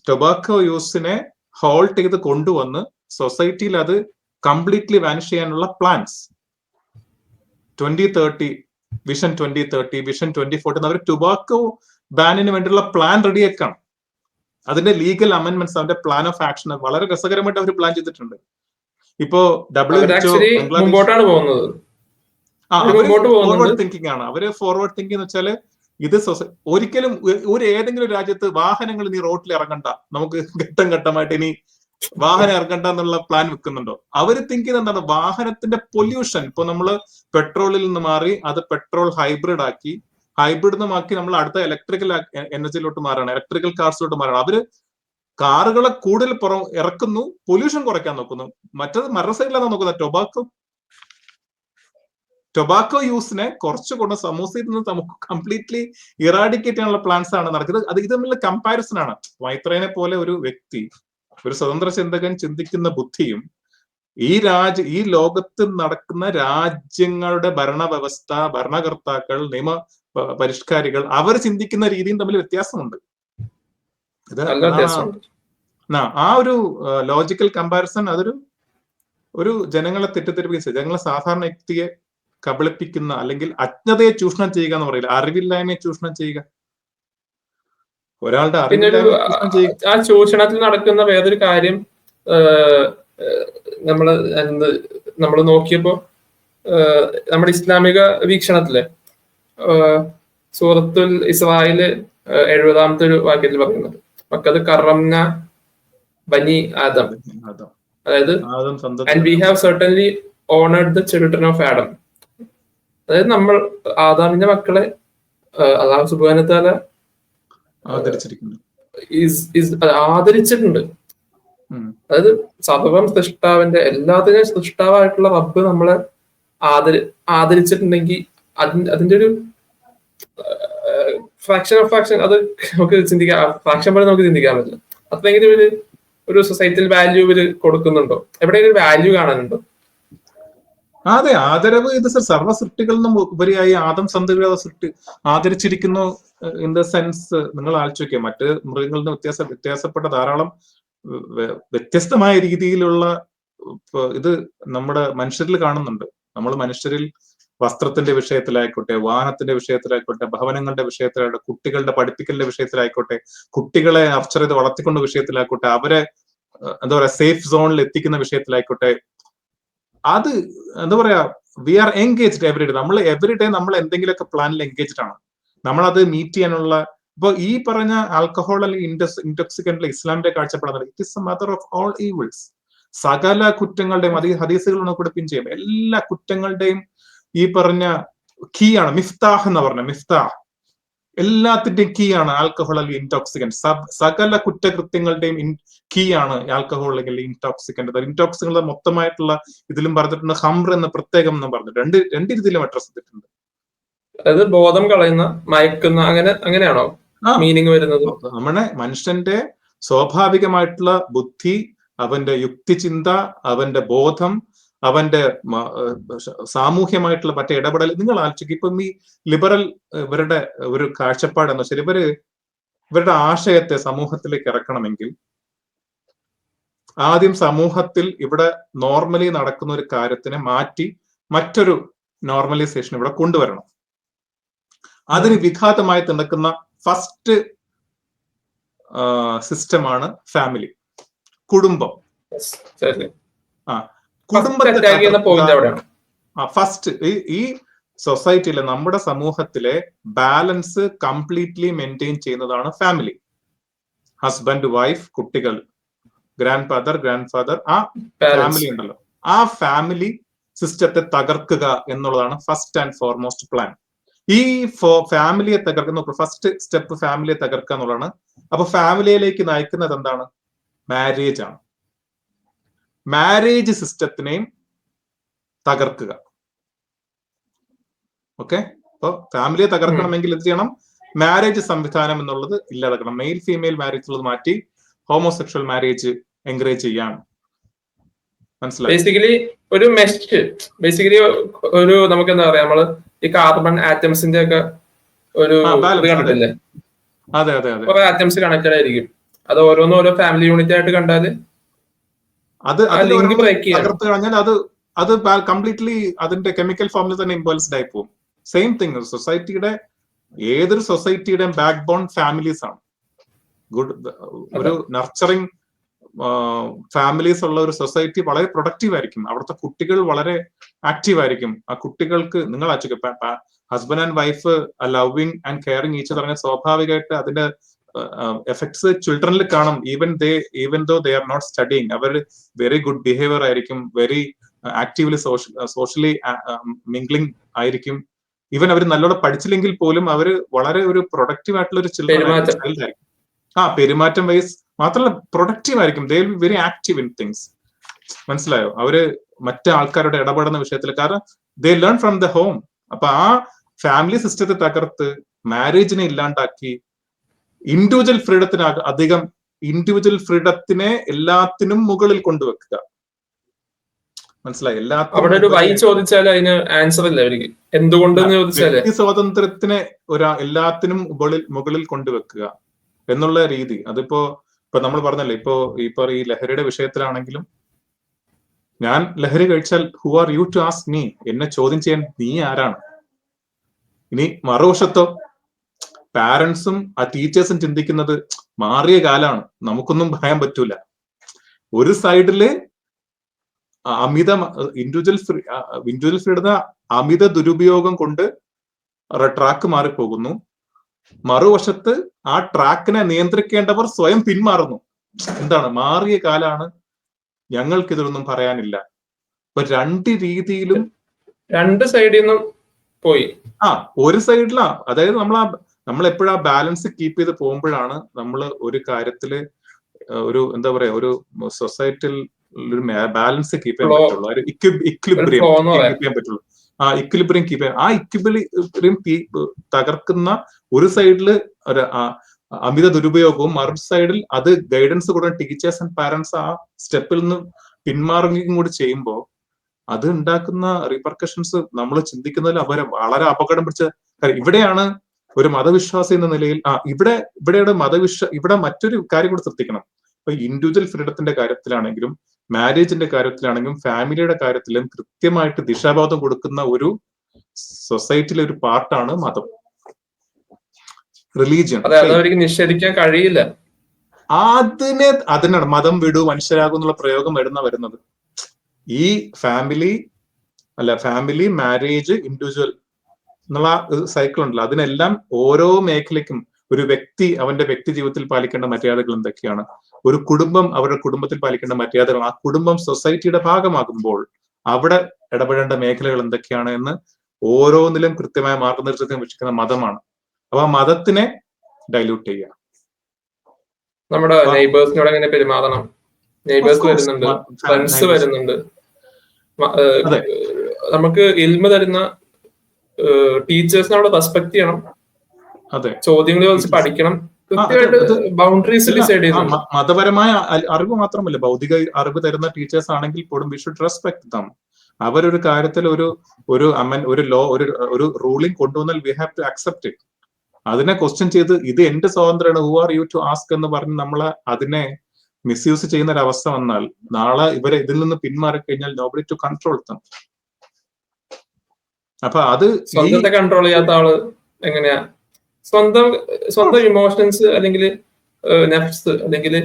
ടൊബാക്കോ യൂസിനെ ഹോൾട്ട് ചെയ്ത് കൊണ്ടുവന്ന് സൊസൈറ്റിയിൽ അത് കംപ്ലീറ്റ്ലി വാനിഷ് ചെയ്യാനുള്ള പ്ലാൻസ് 2030, വിഷൻ 2030, വിഷൻ 2040 അവർ ടൊബാക്കോ ബാനിന് വേണ്ടിയുള്ള പ്ലാൻ റെഡിയാക്കണം. അതിന്റെ ലീഗൽ അമെന്റ്മെന്റ്സ്, അവന്റെ പ്ലാൻ ഓഫ് ആക്ഷൻ വളരെ രസകരമായിട്ട് അവർ പ്ലാൻ ചെയ്തിട്ടുണ്ട്. ഇപ്പോ WHO ഫോർവേഡ് തിങ്കിങ് ആണ്. അവര് ഫോർവേഡ് തിങ്കിങ് എന്ന് വെച്ചാല് ഇത് ഒരിക്കലും ഏതെങ്കിലും രാജ്യത്ത് വാഹനങ്ങൾ ഇനി റോഡിൽ ഇറങ്ങണ്ട, നമുക്ക് ഘട്ടം ഘട്ടമായിട്ട് ഇനി വാഹനം ഇറങ്ങണ്ട എന്നുള്ള പ്ലാൻ വെക്കുന്നുണ്ടോ? അവര് തിങ്ക് ചെയ്യുന്നത് എന്താണ്? വാഹനത്തിന്റെ പൊല്യൂഷൻ, ഇപ്പൊ നമ്മള് പെട്രോളിൽ നിന്ന് മാറി അത് പെട്രോൾ ഹൈബ്രിഡ് ആക്കി, നമ്മൾ അടുത്ത ഇലക്ട്രിക്കൽ എനർജിയിലോട്ട് മാറാണ്, ഇലക്ട്രിക്കൽ കാർസിലോട്ട് മാറാണ്. അവര് കാറുകളെ കൂടുതൽ ഇറക്കുന്നു, പൊല്യൂഷൻ കുറയ്ക്കാൻ നോക്കുന്നു. മറ്റത് മറുസൈഡിലാണ് നോക്കുന്നത്, ടൊബാക്കോ യൂസിനെ കുറച്ചുകൊണ്ട് സമൂസയിൽ നിന്ന് നമുക്ക് കംപ്ലീറ്റ്ലി ഇറാഡിക്കേറ്റ് ചെയ്യാനുള്ള പ്ലാൻസ് ആണ് നടക്കുന്നത്. ഇത് തമ്മിലുള്ള കമ്പാരിസൺ ആണ്. മൈത്രേനെ പോലെ ഒരു വ്യക്തി, ഒരു സ്വതന്ത്ര ചിന്തകൻ ചിന്തിക്കുന്ന ബുദ്ധിയും ഈ ലോകത്ത് നടക്കുന്ന രാജ്യങ്ങളുടെ ഭരണവ്യവസ്ഥ, ഭരണകർത്താക്കൾ, നിയമ പരിഷ്കാരികൾ, അവർ ചിന്തിക്കുന്ന രീതിയും തമ്മിൽ വ്യത്യാസമുണ്ട്. ആ ഒരു ലോജിക്കൽ കമ്പാരിസൺ അതൊരു ജനങ്ങളെ തെറ്റിദ്ധരിപ്പിക്കുക, ജനങ്ങളെ സാധാരണ വ്യക്തിയെ കബളിപ്പിക്കുന്ന, അല്ലെങ്കിൽ അജ്ഞതയെ ചൂഷണം ചെയ്യുക എന്ന് പറയില്ല, അറിവില്ലായ്മയെ ചൂഷണം ചെയ്യുക. ഒരാളുടെ ആ ചൂഷണത്തിൽ നടക്കുന്ന വേറൊരു കാര്യം നമ്മള് നോക്കിയപ്പോ നമ്മുടെ ഇസ്ലാമിക വീക്ഷണത്തില് സൂറത്തുൽ ഇസ്രായേല് 70-ാമത്തെ ഒരു വാക്യത്തിൽ പറയുന്നത്, മക്കത് കറംന ബനി ആദം, അതായത് and we have certainly honoured the children of Adam. അതായത് നമ്മൾ ആദാമിന്റെ മക്കളെ അല്ലാഹു സുബ്ഹാനഹു വ തആല ആദരിച്ചിട്ടുണ്ട്. അതായത് സർവ്വം സൃഷ്ടാവിന്റെ, എല്ലാത്തിനും സൃഷ്ടാവായിട്ടുള്ള റബ്ബ് നമ്മളെ ആദരിച്ചിട്ടുണ്ടെങ്കിൽ അതിന്റെ ഒരു ഫ്രാക്ഷൻ ഓഫ് ഫ്രാക്ഷൻ, അത് നമുക്ക് ഫ്രാക്ഷൻ പോലെ നമുക്ക് ചിന്തിക്കാൻ പറ്റില്ല. അത്രയെങ്കിലും ഒരു സൊസൈറ്റിയിൽ വാല്യൂ ഇവര് കൊടുക്കുന്നുണ്ടോ? എവിടെയെങ്കിലും വാല്യൂ കാണാനുണ്ടോ? അതെ, ആദരവ് ഇത് സർവ്വ സൃഷ്ടികളിൽ നിന്നും ഉപരിയായി ആദം സന്തതികളെ ആദരിച്ചിരിക്കുന്നു. ഇൻ ദ സെൻസ്, നിങ്ങൾ ആലോചിക്കുക, മറ്റ് മൃഗങ്ങളിൽ നിന്ന് വ്യത്യാസപ്പെട്ട ധാരാളം വ്യത്യസ്തമായ രീതിയിലുള്ള ഇത് നമ്മുടെ മനുഷ്യരിൽ കാണുന്നുണ്ട്. നമ്മൾ മനുഷ്യരിൽ വസ്ത്രത്തിന്റെ വിഷയത്തിലായിക്കോട്ടെ, വാഹനത്തിന്റെ വിഷയത്തിലായിക്കോട്ടെ, ഭവനങ്ങളുടെ വിഷയത്തിലായിക്കോട്ടെ, കുട്ടികളുടെ പഠിപ്പിക്കലിന്റെ വിഷയത്തിലായിക്കോട്ടെ, കുട്ടികളെ നർച്ചർ ചെയ്ത് വളർത്തിക്കൊണ്ട് വിഷയത്തിലായിക്കോട്ടെ, അവരെ എന്താ പറയാ സേഫ് സോണിൽ എത്തിക്കുന്ന വിഷയത്തിലായിക്കോട്ടെ, അത് എന്താ പറയാ we are engaged every day. നമ്മൾ എവറി ഡേ നമ്മൾ എന്തെങ്കിലുമൊക്കെ പ്ലാനിൽ എൻഗേജ്ഡ് ആണ്. നമ്മളത് മീറ്റ് ചെയ്യാനുള്ള ഇപ്പൊ ഈ പറഞ്ഞ ആൽക്കഹോൾ അല്ലെങ്കിൽ ഇൻടോക്സിക്കന്റിലെ ഇസ്ലാമിന്റെ കാഴ്ചപ്പാടാണ് it is A mother of all evils. സകല കുറ്റങ്ങളുടെയും ഹദീസുകൾ കൂടെ പിൻ ചെയ്യും. എല്ലാ കുറ്റങ്ങളുടെയും ഈ പറഞ്ഞ കീ ആണ് മിഫ്താഹ് എന്ന് പറഞ്ഞ മിഫ്താഹ്. എല്ലാത്തിന്റെയും കീ ആണ് ആൽക്കഹോൾ അല്ലെങ്കിൽ ഇൻടോക്സിക്കന്റ്. സകല കുറ്റകൃത്യങ്ങളുടെയും കീ ആണ് ആൽക്കഹോൾ അല്ലെങ്കിൽ ഇൻടോക്സിക്കന്റ്. ഇൻടോക്സിക്കന്റ് മൊത്തമായിട്ടുള്ള ഇതിലും പറഞ്ഞിട്ടുണ്ട്. ഹംർ എന്ന പ്രത്യേകം എന്ന് പറഞ്ഞിട്ട് രണ്ട് രീതിയിലും അഡ്രസ് ചെയ്തിട്ടുണ്ട്. അത് ബോധം കളയുന്ന, മയക്കുന്ന, അങ്ങനെയാണോ മീനിങ് വരുന്നത്? നമ്മുടെ മനുഷ്യന്റെ സ്വാഭാവികമായിട്ടുള്ള ബുദ്ധി, അവന്റെ യുക്തിചിന്ത, അവന്റെ ബോധം, അവന്റെ സാമൂഹ്യമായിട്ടുള്ള മറ്റേ ഇടപെടൽ. നിങ്ങൾ ആലോചിക്കും, ഇപ്പം ഈ ലിബറൽ ഇവരുടെ ഒരു കാഴ്ചപ്പാടെന്ന് വെച്ചാൽ ഇവരുടെ ആശയത്തെ സമൂഹത്തിലേക്ക് ഇറക്കണമെങ്കിൽ ആദ്യം സമൂഹത്തിൽ ഇവിടെ നോർമലി നടക്കുന്ന ഒരു കാര്യത്തിനെ മാറ്റി മറ്റൊരു നോർമലൈസേഷൻ ഇവിടെ കൊണ്ടുവരണം. അതിന് വിഘാതമായി നടക്കുന്ന ഫസ്റ്റ് സിസ്റ്റമാണ് ഫാമിലി, കുടുംബം. ഫസ്റ്റ് ഈ സൊസൈറ്റിയിലെ നമ്മുടെ സമൂഹത്തിലെ ബാലൻസ് കംപ്ലീറ്റ്ലി മെയിൻറ്റെയിൻ ചെയ്യുന്നതാണ് ഫാമിലി. ഹസ്ബൻഡ്, വൈഫ്, കുട്ടികൾ, ഗ്രാൻഡ് ഫാദർ, ആ ഫാമിലി ഉണ്ടല്ലോ, ആ ഫാമിലി സിസ്റ്റത്തെ തകർക്കുക എന്നുള്ളതാണ് ഫസ്റ്റ് ആൻഡ് ഫോർമോസ്റ്റ് പ്ലാൻ. ഈ ഫാമിലിയെ തകർക്കുന്ന ഫസ്റ്റ് സ്റ്റെപ്പ് ഫാമിലിയെ തകർക്കുക എന്നുള്ളതാണ്. അപ്പൊ ഫാമിലിയിലേക്ക് നയിക്കുന്നത് എന്താണ്? മാരേജ് ആണ്. മാരേജ് സിസ്റ്റത്തിനെയും തകർക്കുക. ഓക്കെ, അപ്പൊ ഫാമിലിയെ തകർക്കണമെങ്കിൽ എന്ത് ചെയ്യണം? മാരേജ് സംവിധാനം എന്നുള്ളത് ഇല്ലാതാക്കണം. മെയിൽ ഫീമെയിൽ മാരേജ് ഉള്ളത് മാറ്റി ഹോമോസെക്ഷൽ മാരേജ് എൻകറേജ് ചെയ്യാം. മനസ്സിലായി? ബേസിക്കലി ഒരു മെഷ്, ബേസിക്കലി ഒരു നമുക്ക് എന്താ പറയാ, നമ്മള് ഈ കാർബൺ ആറ്റംസിന്റെ ഒക്കെ ഒരു കണ്ടിട്ടില്ലേ? അതെ അതെ അതെ, കുറെ ആറ്റംസ് കണക്റ്റഡ് ആയിരിക്കും. അത് ഓരോന്നും ഓരോ ഫാമിലി യൂണിറ്റ് ആയിട്ട് കണ്ടാല് അത് തകർത്ത് കഴിഞ്ഞാൽ അത് കംപ്ലീറ്റ്ലി അതിന്റെ കെമിക്കൽ ഫോമിൽ തന്നെ ഇംബാലൻസ്ഡ് ആയി പോകും. സെയിം തിങ് സൊസൈറ്റിയുടെ, ഏതൊരു സൊസൈറ്റിയുടെയും ബാക്ക് ബോൺ ഫാമിലീസ് ആണ്. ഒരു നർച്ചറിങ് ഫാമിലീസ് ഉള്ള ഒരു സൊസൈറ്റി വളരെ പ്രൊഡക്റ്റീവ് ആയിരിക്കും. അവിടുത്തെ കുട്ടികൾ വളരെ ആക്റ്റീവ് ആയിരിക്കും. ആ കുട്ടികൾക്ക് നിങ്ങൾ husband and wife loving and caring each other, സ്വാഭാവികമായിട്ട് അതിന്റെ എഫക്ട്സ് ചിൽഡ്രനിൽ കാണും. Even though they are not studying, അവർ വെരി ഗുഡ് ബിഹേവിയർ ആയിരിക്കും, വെരി ആക്റ്റീവ്ലി സോഷ്യലി മിംഗ്ലിംഗ് ആയിരിക്കും. ഈവൻ അവർ നല്ലോണം പഠിച്ചില്ലെങ്കിൽ പോലും അവര് വളരെ ഒരു പ്രൊഡക്റ്റീവ് ആയിട്ടുള്ള ഒരു ചൈൽഡ് ആയിരിക്കും. പെരുമാറ്റം വൈസ് മാത്രമല്ല പ്രൊഡക്റ്റീവ് ആയിരിക്കും. They will be very active in things. മനസ്സിലായോ? അവര് മറ്റു ആൾക്കാരുടെ ഇടപെടുന്ന വിഷയത്തിൽ, കാരണം ദേ ലേൺ ഫ്രം ദ ഹോം. അപ്പൊ ആ ഫാമിലി സിസ്റ്റത്തെ തകർത്ത് മാരേജിനെ ഇല്ലാണ്ടാക്കി ഇൻഡിവിജ്വൽ ഫ്രീഡത്തിന് അധികം, ഇൻഡിവിജ്വൽ ഫ്രീഡത്തിനെ എല്ലാത്തിനും മുകളിൽ കൊണ്ടുവെക്കുക. മനസ്സിലായി? അവിടെ ഒരു വൈ ചോദിച്ചാൽ അതിന് ആൻസർ ഇല്ല അവർക്ക്. എന്തുകൊണ്ടെന്ന് ചോദിച്ചാൽ വ്യക്തി സ്വാതന്ത്ര്യത്തിനെ എല്ലാത്തിനും മുകളിൽ കൊണ്ടുവെക്കുക എന്നുള്ള രീതി. അതിപ്പോ നമ്മൾ പറഞ്ഞല്ലേ, ഇപ്പൊ ഈ ലഹരിയുടെ വിഷയത്തിലാണെങ്കിലും, ഞാൻ ലഹരി കഴിച്ചാൽ who are you to ask me, എന്നെ ചോദ്യം ചെയ്യാൻ നീ ആരാണ്? ഇനി മറുവശത്തോ പാരന്റ്സും ആ ടീച്ചേഴ്സും ചിന്തിക്കുന്നത് മാറിയ കാലാണ്, നമുക്കൊന്നും പറയാൻ പറ്റൂല. ഒരു സൈഡില് ഇൻഡിവിജ്വൽ ഫ്രീഡം അമിത ദുരുപയോഗം കൊണ്ട് ട്രാക്ക് മാറിപ്പോകുന്നു. മറുവശത്ത് ആ ട്രാക്കിനെ നിയന്ത്രിക്കേണ്ടവർ സ്വയം പിന്മാറുന്നു. എന്താണ്? മാറിയ കാലാണ്, ഞങ്ങൾക്ക് ഇതൊന്നും പറയാനില്ല. ഇപ്പൊ രണ്ട് രീതിയിലും, രണ്ട് സൈഡിൽ നിന്നും പോയി. ഒരു സൈഡിലാ, അതായത് നമ്മൾ എപ്പോഴും ആ ബാലൻസ് കീപ്പ് ചെയ്ത് പോകുമ്പോഴാണ് നമ്മൾ ഒരു കാര്യത്തില് ഒരു എന്താ പറയാ, ഒരു സൊസൈറ്റിയിൽ ഒരു ബാലൻസ് കീപ്പ് ചെയ്യാൻ പറ്റുള്ളൂ, ഒരു ഇക്വിലിബ്രിയം കീപ്പ് ചെയ്യാൻ പറ്റുള്ളൂ. ഇക്വിലിബ്രിയം കീപ്പ് ചെയ്യാൻ, ആ ഇക്വിലിബ്രിയം തകർക്കുന്ന ഒരു സൈഡില് ഒരു അമിത ദുരുപയോഗവും, മറു സൈഡിൽ അത് ഗൈഡൻസ് കൂടെ ടീച്ചേഴ്സ് ആൻഡ് പാരന്റ്സ് ആ സ്റ്റെപ്പിൽ നിന്ന് പിന്മാറുകയും കൂടി ചെയ്യുമ്പോൾ അത് ഉണ്ടാക്കുന്ന റീപർക്കഷൻസ് നമ്മൾ ചിന്തിക്കുന്നതിൽ വളരെ അപകടം പിടിച്ച കാര്യം. ഇവിടെയാണ് ഒരു മതവിശ്വാസി എന്ന നിലയിൽ ഇവിടെ മറ്റൊരു കാര്യം കൂടി ശ്രദ്ധിക്കണം. ഇപ്പൊ ഇൻഡിവിജ്വൽ ഫ്രീഡത്തിന്റെ കാര്യത്തിലാണെങ്കിലും, മാരേജിന്റെ കാര്യത്തിലാണെങ്കിലും, ഫാമിലിയുടെ കാര്യത്തിലും കൃത്യമായിട്ട് ദിശാബോധം കൊടുക്കുന്ന ഒരു സൊസൈറ്റിയിലെ ഒരു പാർട്ടാണ് മതം, റിലീജിയൻ. അതെ, അത് അവർക്ക് നിഷേധിക്കാൻ കഴിയില്ല. അതിനാണ് മതം വിടൂ മനുഷ്യരാകും എന്നുള്ള പ്രയോഗം വരുന്നത്. ഈ ഫാമിലി മാരേജ് ഇൻഡിവിജ്വൽ എന്നുള്ള സൈക്കിൾ ഉണ്ടല്ലോ, അതിനെല്ലാം ഓരോ മേഖലയ്ക്കും ഒരു വ്യക്തി അവന്റെ വ്യക്തി ജീവിതത്തിൽ പാലിക്കേണ്ട മര്യാദകൾ എന്തൊക്കെയാണ്, ഒരു കുടുംബം അവരുടെ കുടുംബത്തിൽ പാലിക്കേണ്ട മര്യാദകൾ, ആ കുടുംബം സൊസൈറ്റിയുടെ ഭാഗമാകുമ്പോൾ അവിടെ ഇടപെടേണ്ട മേഖലകൾ എന്തൊക്കെയാണ് എന്ന് ഓരോന്നിലും കൃത്യമായ മാർഗനിർദ്ദേശം വെച്ചിരിക്കുന്ന മതമാണ്. അപ്പൊ ആ മതത്തിനെ ഡൈല്യൂട്ട് ചെയ്യുക. നമ്മുടെ നെയ്ബേഴ്സിനോട് എങ്ങനെ പെരുമാറണം, നെയ്ബേഴ്സ് വരുന്നുണ്ട്, ഫ്രണ്ട്സ് വരുന്നുണ്ട്, നമുക്ക് ഇൽമ തരുന്ന ടീച്ചേഴ്സിനെ അവിടെ റെസ്പെക്ട് ചെയ്യണം, അതെ, ചോദ്യങ്ങൾ ചോദിച്ച് പഠിക്കണം, കൃത്യമായിട്ട് ബൗണ്ടറീസ് ഡിസൈഡ് ചെയ്യുന്നു. മതപരമായ അറിവ് മാത്രമല്ല, ഭൗതിക അറിവ് തരുന്ന ടീച്ചേഴ്സ് ആണെങ്കിൽ പോലും വി ഷുഡ് റെസ്പെക്ട് ദം. അവരൊരു കാര്യത്തിൽ ഒരു ലോ ഒരു റൂളിംഗ് കൊണ്ടുവന്നാൽ we have to accept it. അതിനെ ക്വസ്റ്റ്യൻ ചെയ്ത് ഇത് എന്റെ സ്വാതന്ത്ര്യമാണ്, who are you to ask എന്ന് പറഞ്ഞ് നമ്മൾ അതിനെ മിസ്യൂസ് ചെയ്യുന്ന ഒരു അവസ്ഥ വന്നാൽ നാളെ ഇവരെ ഇതിൽ നിന്ന് പിന്മാറിക്കഴിഞ്ഞാൽ നോബഡി ടു കൺട്രോൾ ദം. അപ്പൊ അത് സ്വന്തത്തെ കൺട്രോൾ ചെയ്യാത്ത ആള് എങ്ങനെയാ സ്വന്തം ഇമോഷൻസ് അല്ലെങ്കിൽ നെഫ്സ് അല്ലെങ്കിൽ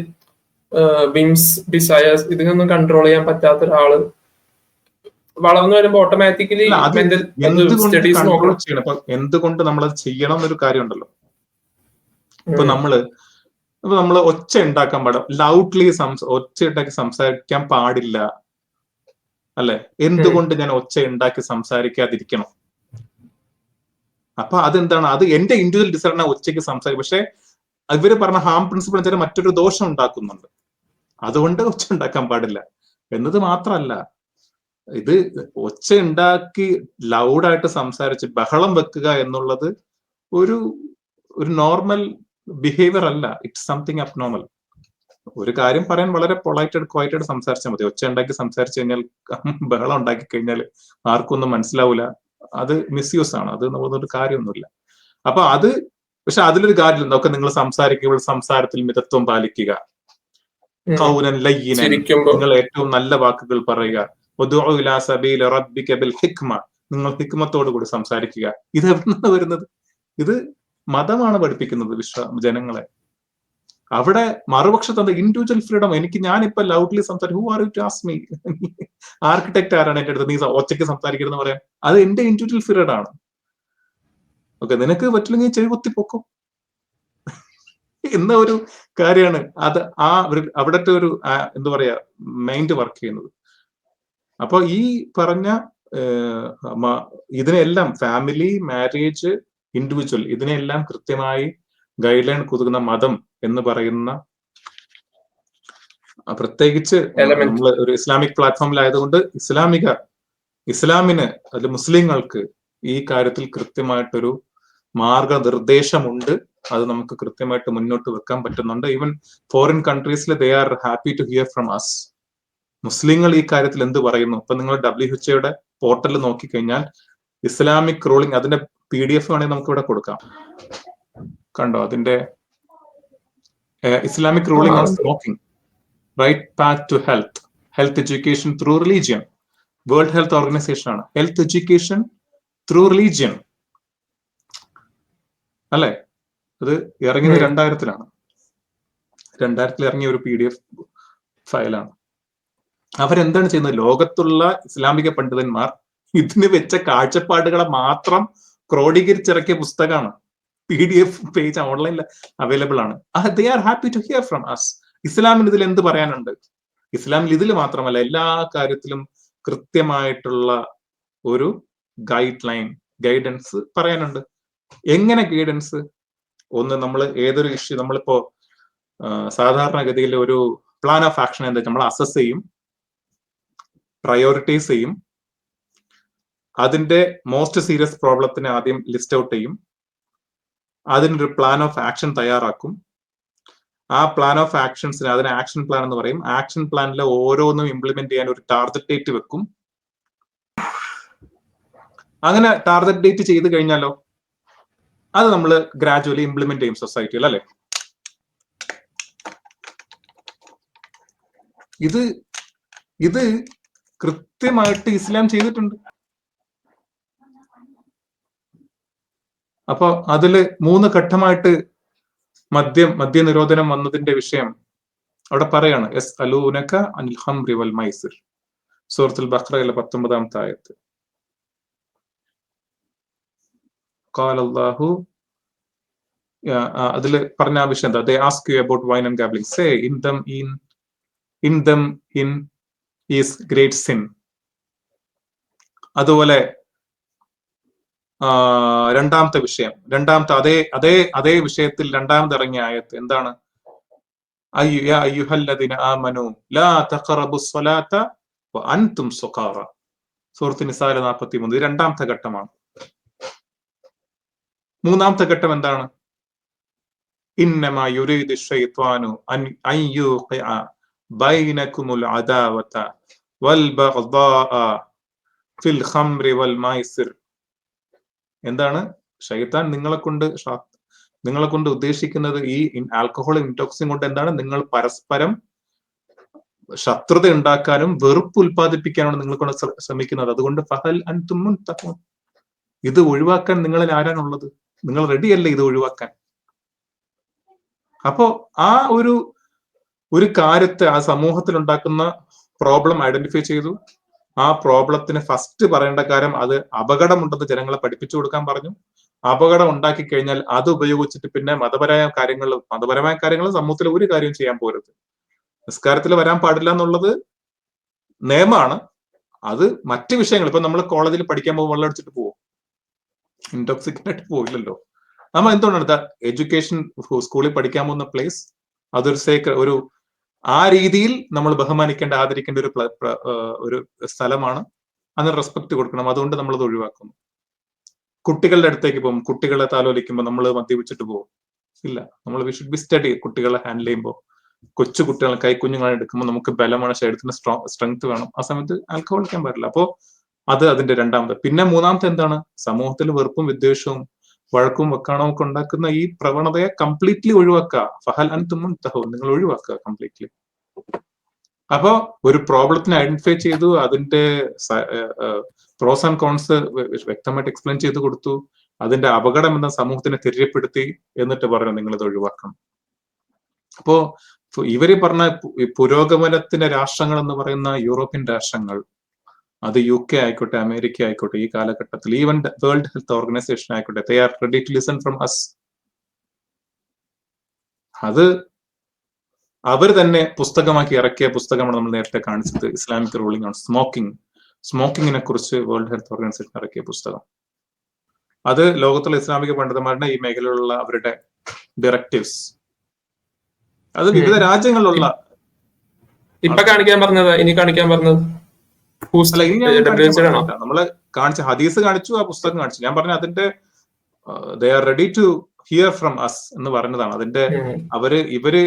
വിംസ് ഡിസയേഴ്സ് ഇതിനൊന്നും കൺട്രോൾ ചെയ്യാൻ പറ്റാത്ത ഒരാള് വളർന്നു വരുമ്പോ ഓട്ടോമാറ്റിക്കലി സ്റ്റഡീസ് നോക്കണം. എന്തുകൊണ്ട് നമ്മളത് ചെയ്യണം എന്നൊരു കാര്യമുണ്ടല്ലോ. ഇപ്പൊ നമ്മള് ഒച്ച ഉണ്ടാക്കാൻ പാടില്ല, ലൗഡ്ലി ഒച്ച ഉണ്ടാക്കി സംസാരിക്കാൻ പാടില്ല അല്ലെ? എന്തുകൊണ്ട് ഞാൻ ഒച്ച ഉണ്ടാക്കി സംസാരിക്കാതിരിക്കണം? അപ്പൊ അതെന്താണ്? അത് എന്റെ ഇൻഡിവിജ്വൽ ഡിസൈഡിനെ ഒച്ചയ്ക്ക് സംസാരിക്കും. പക്ഷെ ഇവര് പറഞ്ഞ ഹാം പ്രിൻസിപ്പിൾ വെച്ചാൽ മറ്റൊരു ദോഷം ഉണ്ടാക്കുന്നുണ്ട്, അതുകൊണ്ട് ഒച്ച ഉണ്ടാക്കാൻ പാടില്ല എന്നത് മാത്രമല്ല, ഇത് ഒച്ച ഉണ്ടാക്കി ലൗഡായിട്ട് സംസാരിച്ച് ബഹളം വെക്കുക എന്നുള്ളത് ഒരു നോർമൽ ബിഹേവിയർ അല്ല. It's something abnormal. ഒരു കാര്യം പറയാൻ വളരെ പൊളൈറ്റായിട്ട് ക്വയറ്റായിട്ട് സംസാരിച്ചാൽ മതി. ഒച്ച ഉണ്ടാക്കി സംസാരിച്ചു കഴിഞ്ഞാൽ, ബഹളം ഉണ്ടാക്കി കഴിഞ്ഞാൽ ആർക്കൊന്നും മനസ്സിലാവൂല, അത് മിസ്യൂസ് ആണ്. അത് നമുക്കൊരു കാര്യമൊന്നുമില്ല. അപ്പൊ പക്ഷെ അതിലൊരു കാര്യമില്ല. നമുക്ക് നിങ്ങൾ സംസാരിക്കുമ്പോൾ സംസാരത്തിൽ മിതത്വം പാലിക്കുക, ഖൗലൻ ലയ്യിനൻ, നിങ്ങൾ ഏറ്റവും നല്ല വാക്കുകൾ പറയുക, ഉദ്ഉ ഇലാ സബീല റബ്ബിക ബിൽ ഹിക്മ, നിങ്ങൾ ഹിക്മത്തോടു കൂടി സംസാരിക്കുക. ഇത് എവിടെ നിന്നാണ് വരുന്നത്? ഇത് മതമാണ് പഠിപ്പിക്കുന്നത് ജനങ്ങളെ. അവിടെ മറുപക്ഷത്ത് ഇൻഡിവിജ്വൽ ഫ്രീഡം. ഞാനിപ്പോ ലൗഡ്ലി സംസാരിക്കും, who are you to ask me? Architect ആരാണ് എന്റെ അടുത്ത് നീ ഒച്ചയ്ക്ക് സംസാരിക്കരുതെന്ന് പറയാൻ? അത് എന്റെ ഇൻഡിവിജ്വൽ ഫ്രീഡം ആണ്. ഓക്കെ, നിനക്ക് പറ്റില്ലെങ്കിൽ ചെവി കുത്തിപ്പൊക്കും എന്ന ഒരു കാര്യമാണ്. അത് അവിടത്തെ ഒരു എന്താ പറയാ മൈൻഡ് വർക്ക് ചെയ്യുന്നത്. അപ്പൊ ഈ പറഞ്ഞ ഇതിനെല്ലാം ഫാമിലി, മാരേജ്, ഇൻഡിവിജ്വൽ, ഇതിനെല്ലാം കൃത്യമായി ഗൈഡ് ലൈൻ കൊടുക്കുന്ന മതം എന്ന് പറയുന്ന, പ്രത്യേകിച്ച് നമ്മൾ ഒരു ഇസ്ലാമിക് പ്ലാറ്റ്ഫോമിലായതുകൊണ്ട് ഇസ്ലാമിന് അതിൽ മുസ്ലിങ്ങൾക്ക് ഈ കാര്യത്തിൽ കൃത്യമായിട്ടൊരു മാർഗനിർദ്ദേശമുണ്ട്. അത് നമുക്ക് കൃത്യമായിട്ട് മുന്നോട്ട് വെക്കാൻ പറ്റുന്നുണ്ട്. ഈവൻ ഫോറിൻ കൺട്രീസിൽ they are happy to hear from us. മുസ്ലിങ്ങൾ ഈ കാര്യത്തിൽ എന്ത് പറയുന്നു? ഇപ്പൊ നിങ്ങൾ WHO പോർട്ടലിൽ നോക്കിക്കഴിഞ്ഞാൽ ഇസ്ലാമിക് റൂളിംഗ്, അതിന്റെ PDF വേണമെങ്കിൽ നമുക്ക് ഇവിടെ കൊടുക്കാം. കണ്ടോ അതിന്റെ Islamic ruling on smoking, right path to health education through religion. World Health Organization ആണ് ഹെൽത്ത് എഡ്യൂക്കേഷൻ ത്രൂ റിലീജിയൻ അല്ലെ? അത് ഇറങ്ങിയത് 2000-ലാണ്. 2000-ൽ ഇറങ്ങിയ ഒരു PDF ഫയലാണ്. അവരെന്താണ് ചെയ്യുന്നത്? ലോകത്തുള്ള ഇസ്ലാമിക പണ്ഡിതന്മാർ ഇതിന് വെച്ച കാഴ്ചപ്പാടുകളെ മാത്രം ക്രോഡീകരിച്ചിറക്കിയ പുസ്തകമാണ്. PDF പേജ് ഓൺലൈനിൽ അവൈലബിൾ ആണ്. They are happy to hear from us. ഇസ്ലാമിന് ഇതിൽ എന്ത് പറയാനുണ്ട്? ഇസ്ലാമിൽ ഇതിൽ മാത്രമല്ല, എല്ലാ കാര്യത്തിലും കൃത്യമായിട്ടുള്ള ഒരു ഗൈഡൻസ് പറയാനുണ്ട്. എങ്ങനെ ഗൈഡൻസ്? ഒന്ന്, നമ്മൾ ഏതൊരു ഇഷ്യൂ, നമ്മളിപ്പോ സാധാരണഗതിയിൽ ഒരു പ്ലാൻ ഓഫ് ആക്ഷൻ എന്താ, നമ്മൾ അസസ് ചെയ്യും, പ്രയോറിറ്റൈസ് ചെയ്യും, അതിന്റെ മോസ്റ്റ് സീരിയസ് പ്രോബ്ലത്തിനെ ആദ്യം ലിസ്റ്റ് ഔട്ട് ചെയ്യും, അതിനൊരു പ്ലാൻ ഓഫ് ആക്ഷൻ തയ്യാറാക്കും. ആ പ്ലാൻ ഓഫ് ആക്ഷൻസിന് അതിന് ആക്ഷൻ പ്ലാൻ എന്ന് പറയും. ആക്ഷൻ പ്ലാനിൽ ഓരോന്നും ഇംപ്ലിമെന്റ് ചെയ്യാൻ ഒരു ടാർഗറ്റ് ഡേറ്റ് വെക്കും. അങ്ങനെ ടാർഗറ്റ് ഡേറ്റ് ചെയ്ത് കഴിഞ്ഞാലോ അത് നമ്മൾ ഗ്രാജുവലി ഇംപ്ലിമെന്റ് ചെയ്യും സൊസൈറ്റിയിൽ, അല്ലെ? ഇത് കൃത്യമായിട്ട് ഇസ്ലാം ചെയ്തിട്ടുണ്ട്. അപ്പൊ അതില് 3 ഘട്ടമായിട്ട് മദ്യനിരോധനം വന്നതിന്റെ വിഷയം അവിടെ പറയാണ് എസ് അലൂനക അനിൽ ഖംറി വൽ മൈസിർ, സൂറത്തുൽ ബഖറയിലെ 19-ാമത്തെ ആയത്ത്. ഖാല അല്ലാഹു, അതിൽ പറഞ്ഞ ആ വിഷയം എന്താ? They ask you about wine and gambling, say in them is great sin. അതുപോലെ രണ്ടാമത്തെ വിഷയം, അതേ വിഷയത്തിൽ രണ്ടാമത് ഇറങ്ങിയ ആയത്ത് എന്താണ്? യാ അയ്യുഹല്ലദീന ആമനൂ ലാ തഖറബുസ് സ്വലാത്ത വഅൻതും സുഖാറ, സൂറത്ത് നിസായിലെ 43. ഇത് രണ്ടാമത്തെ ഘട്ടമാണ്. മൂന്നാമത്തെ ഘട്ടം എന്താണ്? ഇന്നമാ യുരീദു ശൈത്വാനു അൻ യൂഖിഅ ബൈനകുമുൽ അദാവത വൽ ബഗ്ദാഅ ഫിൽ ഖംറി വൽ മൈസിർ. എന്താണ്? ശൈത്താൻ നിങ്ങളെ കൊണ്ട് ഉദ്ദേശിക്കുന്നത് ഈ ആൽക്കഹോൾ ഇൻടോക്സിൻ കൊണ്ട് എന്താണ്? നിങ്ങൾ പരസ്പരം ശത്രുത ഉണ്ടാക്കാനും വെറുപ്പ് ഉൽപ്പാദിപ്പിക്കാനാണ് നിങ്ങൾ കൊണ്ട് ശ്രമിക്കുന്നത്. അതുകൊണ്ട് ഫഹൽ അൻതും മുൻതഖൂൻ, ഇത് ഒഴിവാക്കാൻ നിങ്ങളിൽ ആരാണുള്ളത്? നിങ്ങൾ റെഡിയല്ലേ ഇത് ഒഴിവാക്കാൻ? അപ്പോ ആ ഒരു കാര്യത്തെ, ആ സമൂഹത്തിൽ ഉണ്ടാക്കുന്ന പ്രോബ്ലം ഐഡന്റിഫൈ ചെയ്തു. ആ പ്രോബ്ലത്തിന് ഫസ്റ്റ് പറയേണ്ട കാര്യം അത് അപകടമുണ്ടെന്ന് ജനങ്ങളെ പഠിപ്പിച്ചു കൊടുക്കാൻ പറഞ്ഞു. അപകടം ഉണ്ടാക്കി കഴിഞ്ഞാൽ അത് ഉപയോഗിച്ചിട്ട് പിന്നെ മതപരമായ കാര്യങ്ങൾ സമൂഹത്തിൽ ഒരു കാര്യവും ചെയ്യാൻ പോരുത്. നിസ്കാരത്തിൽ വരാൻ പാടില്ല എന്നുള്ളത് നിയമമാണ്. അത് മറ്റ് വിഷയങ്ങൾ, ഇപ്പൊ നമ്മൾ കോളേജിൽ പഠിക്കാൻ പോകുമ്പോൾ വെള്ളം അടിച്ചിട്ട് പോകും, ഇൻടോക്സിക്കേറ്റ് ആയിട്ട് പോയില്ലല്ലോ. നമ്മൾ എന്തുകൊണ്ടാണ് എഡ്യൂക്കേഷൻ, സ്കൂളിൽ പഠിക്കാൻ പോകുന്ന പ്ലേസ് അതൊരു ആ രീതിയിൽ നമ്മൾ ബഹുമാനിക്കേണ്ട, ആദരിക്കേണ്ട ഒരു സ്ഥലമാണ്. അതിന് റെസ്പെക്ട് കൊടുക്കണം. അതുകൊണ്ട് നമ്മളത് ഒഴിവാക്കുന്നു. കുട്ടികളുടെ അടുത്തേക്ക് പോകും, കുട്ടികളെ താലോലിക്കുമ്പോൾ നമ്മൾ മദ്യപിച്ചിട്ട് പോകും? ഇല്ല. നമ്മൾ വി ഷുഡ് ബി സ്റ്റഡി. കുട്ടികളെ ഹാൻഡിൽ ചെയ്യുമ്പോൾ, കൊച്ചു കുട്ടികളെ കൈക്കുഞ്ഞുങ്ങളെ എടുക്കുമ്പോൾ നമുക്ക് ബലമാണ്, ശരീരത്തിന് സ്ട്രെങ്ത് വേണം. ആ സമയത്ത് ആൽക്കഹോൾ കഴിക്കാൻ പാടില്ല. അപ്പോ അത് അതിന്റെ രണ്ടാമത്തെ. പിന്നെ മൂന്നാമത്തെ എന്താണ്? സമൂഹത്തിൽ വെറുപ്പും വിദ്വേഷവും വഴക്കും വക്കാണവും ഒക്കെ ഉണ്ടാക്കുന്ന ഈ പ്രവണതയെ കംപ്ലീറ്റ്ലി ഒഴിവാക്കുക. ഫഹൽ അൻതും മുൻതഖൂൻ, നിങ്ങൾ ഒഴിവാക്കുക കംപ്ലീറ്റ്ലി. അപ്പോ ഒരു പ്രോബ്ലത്തിനെ ഐഡന്റിഫൈ ചെയ്തു, അതിന്റെ പ്രോസ് ആൻഡ് കോൺസ് വ്യക്തമായിട്ട് എക്സ്പ്ലെയിൻ ചെയ്ത് കൊടുത്തു, അതിന്റെ അപകടം എന്ന സമൂഹത്തിനെ തെര്യപ്പെടുത്തി, എന്നിട്ട് പറഞ്ഞു നിങ്ങളിത് ഒഴിവാക്കണം. അപ്പോ ഇവര് പറഞ്ഞ പുരോഗമനത്തിന്റെ രാഷ്ട്രങ്ങൾ എന്ന് പറയുന്ന യൂറോപ്യൻ രാഷ്ട്രങ്ങൾ, അത് UK ആയിക്കോട്ടെ, അമേരിക്ക ആയിക്കോട്ടെ, ഈ കാലഘട്ടത്തിൽ ഈവൻ വേൾഡ് ഹെൽത്ത് ഓർഗനൈസേഷൻ ആയിക്കോട്ടെ, they are ready to listen from us. അത് അവർ തന്നെ പുസ്തകമാക്കി ഇറക്കിയ പുസ്തകമാണ് നമ്മൾ നേരത്തെ കാണിച്ചത്, ഇസ്ലാമിക് റൂളിംഗ് ഓൺ സ്മോക്കിങ്ങിനെ കുറിച്ച് വേൾഡ് ഹെൽത്ത് ഓർഗനൈസേഷൻ ഇറക്കിയ പുസ്തകം. അത് ലോകത്തുള്ള ഇസ്ലാമിക പണ്ഡിതന്മാരുടെ ഈ മേഖലയിലുള്ള അവരുടെ ഡയറക്റ്റീവ്സ്, അത് വിവിധ രാജ്യങ്ങളിലുള്ള ഇപ്പൊ കാണിക്കാൻ പറഞ്ഞത്, ഇനി കാണിക്കാൻ പറഞ്ഞത് നമ്മള് കാണിച്ച ഹദീസ് കാണിച്ചു, ആ പുസ്തകം കാണിച്ചു. ഞാൻ പറഞ്ഞ അതിന്റെ they are ready to hear from us എന്ന് പറഞ്ഞതാണ്. അതിന്റെ ഇവര്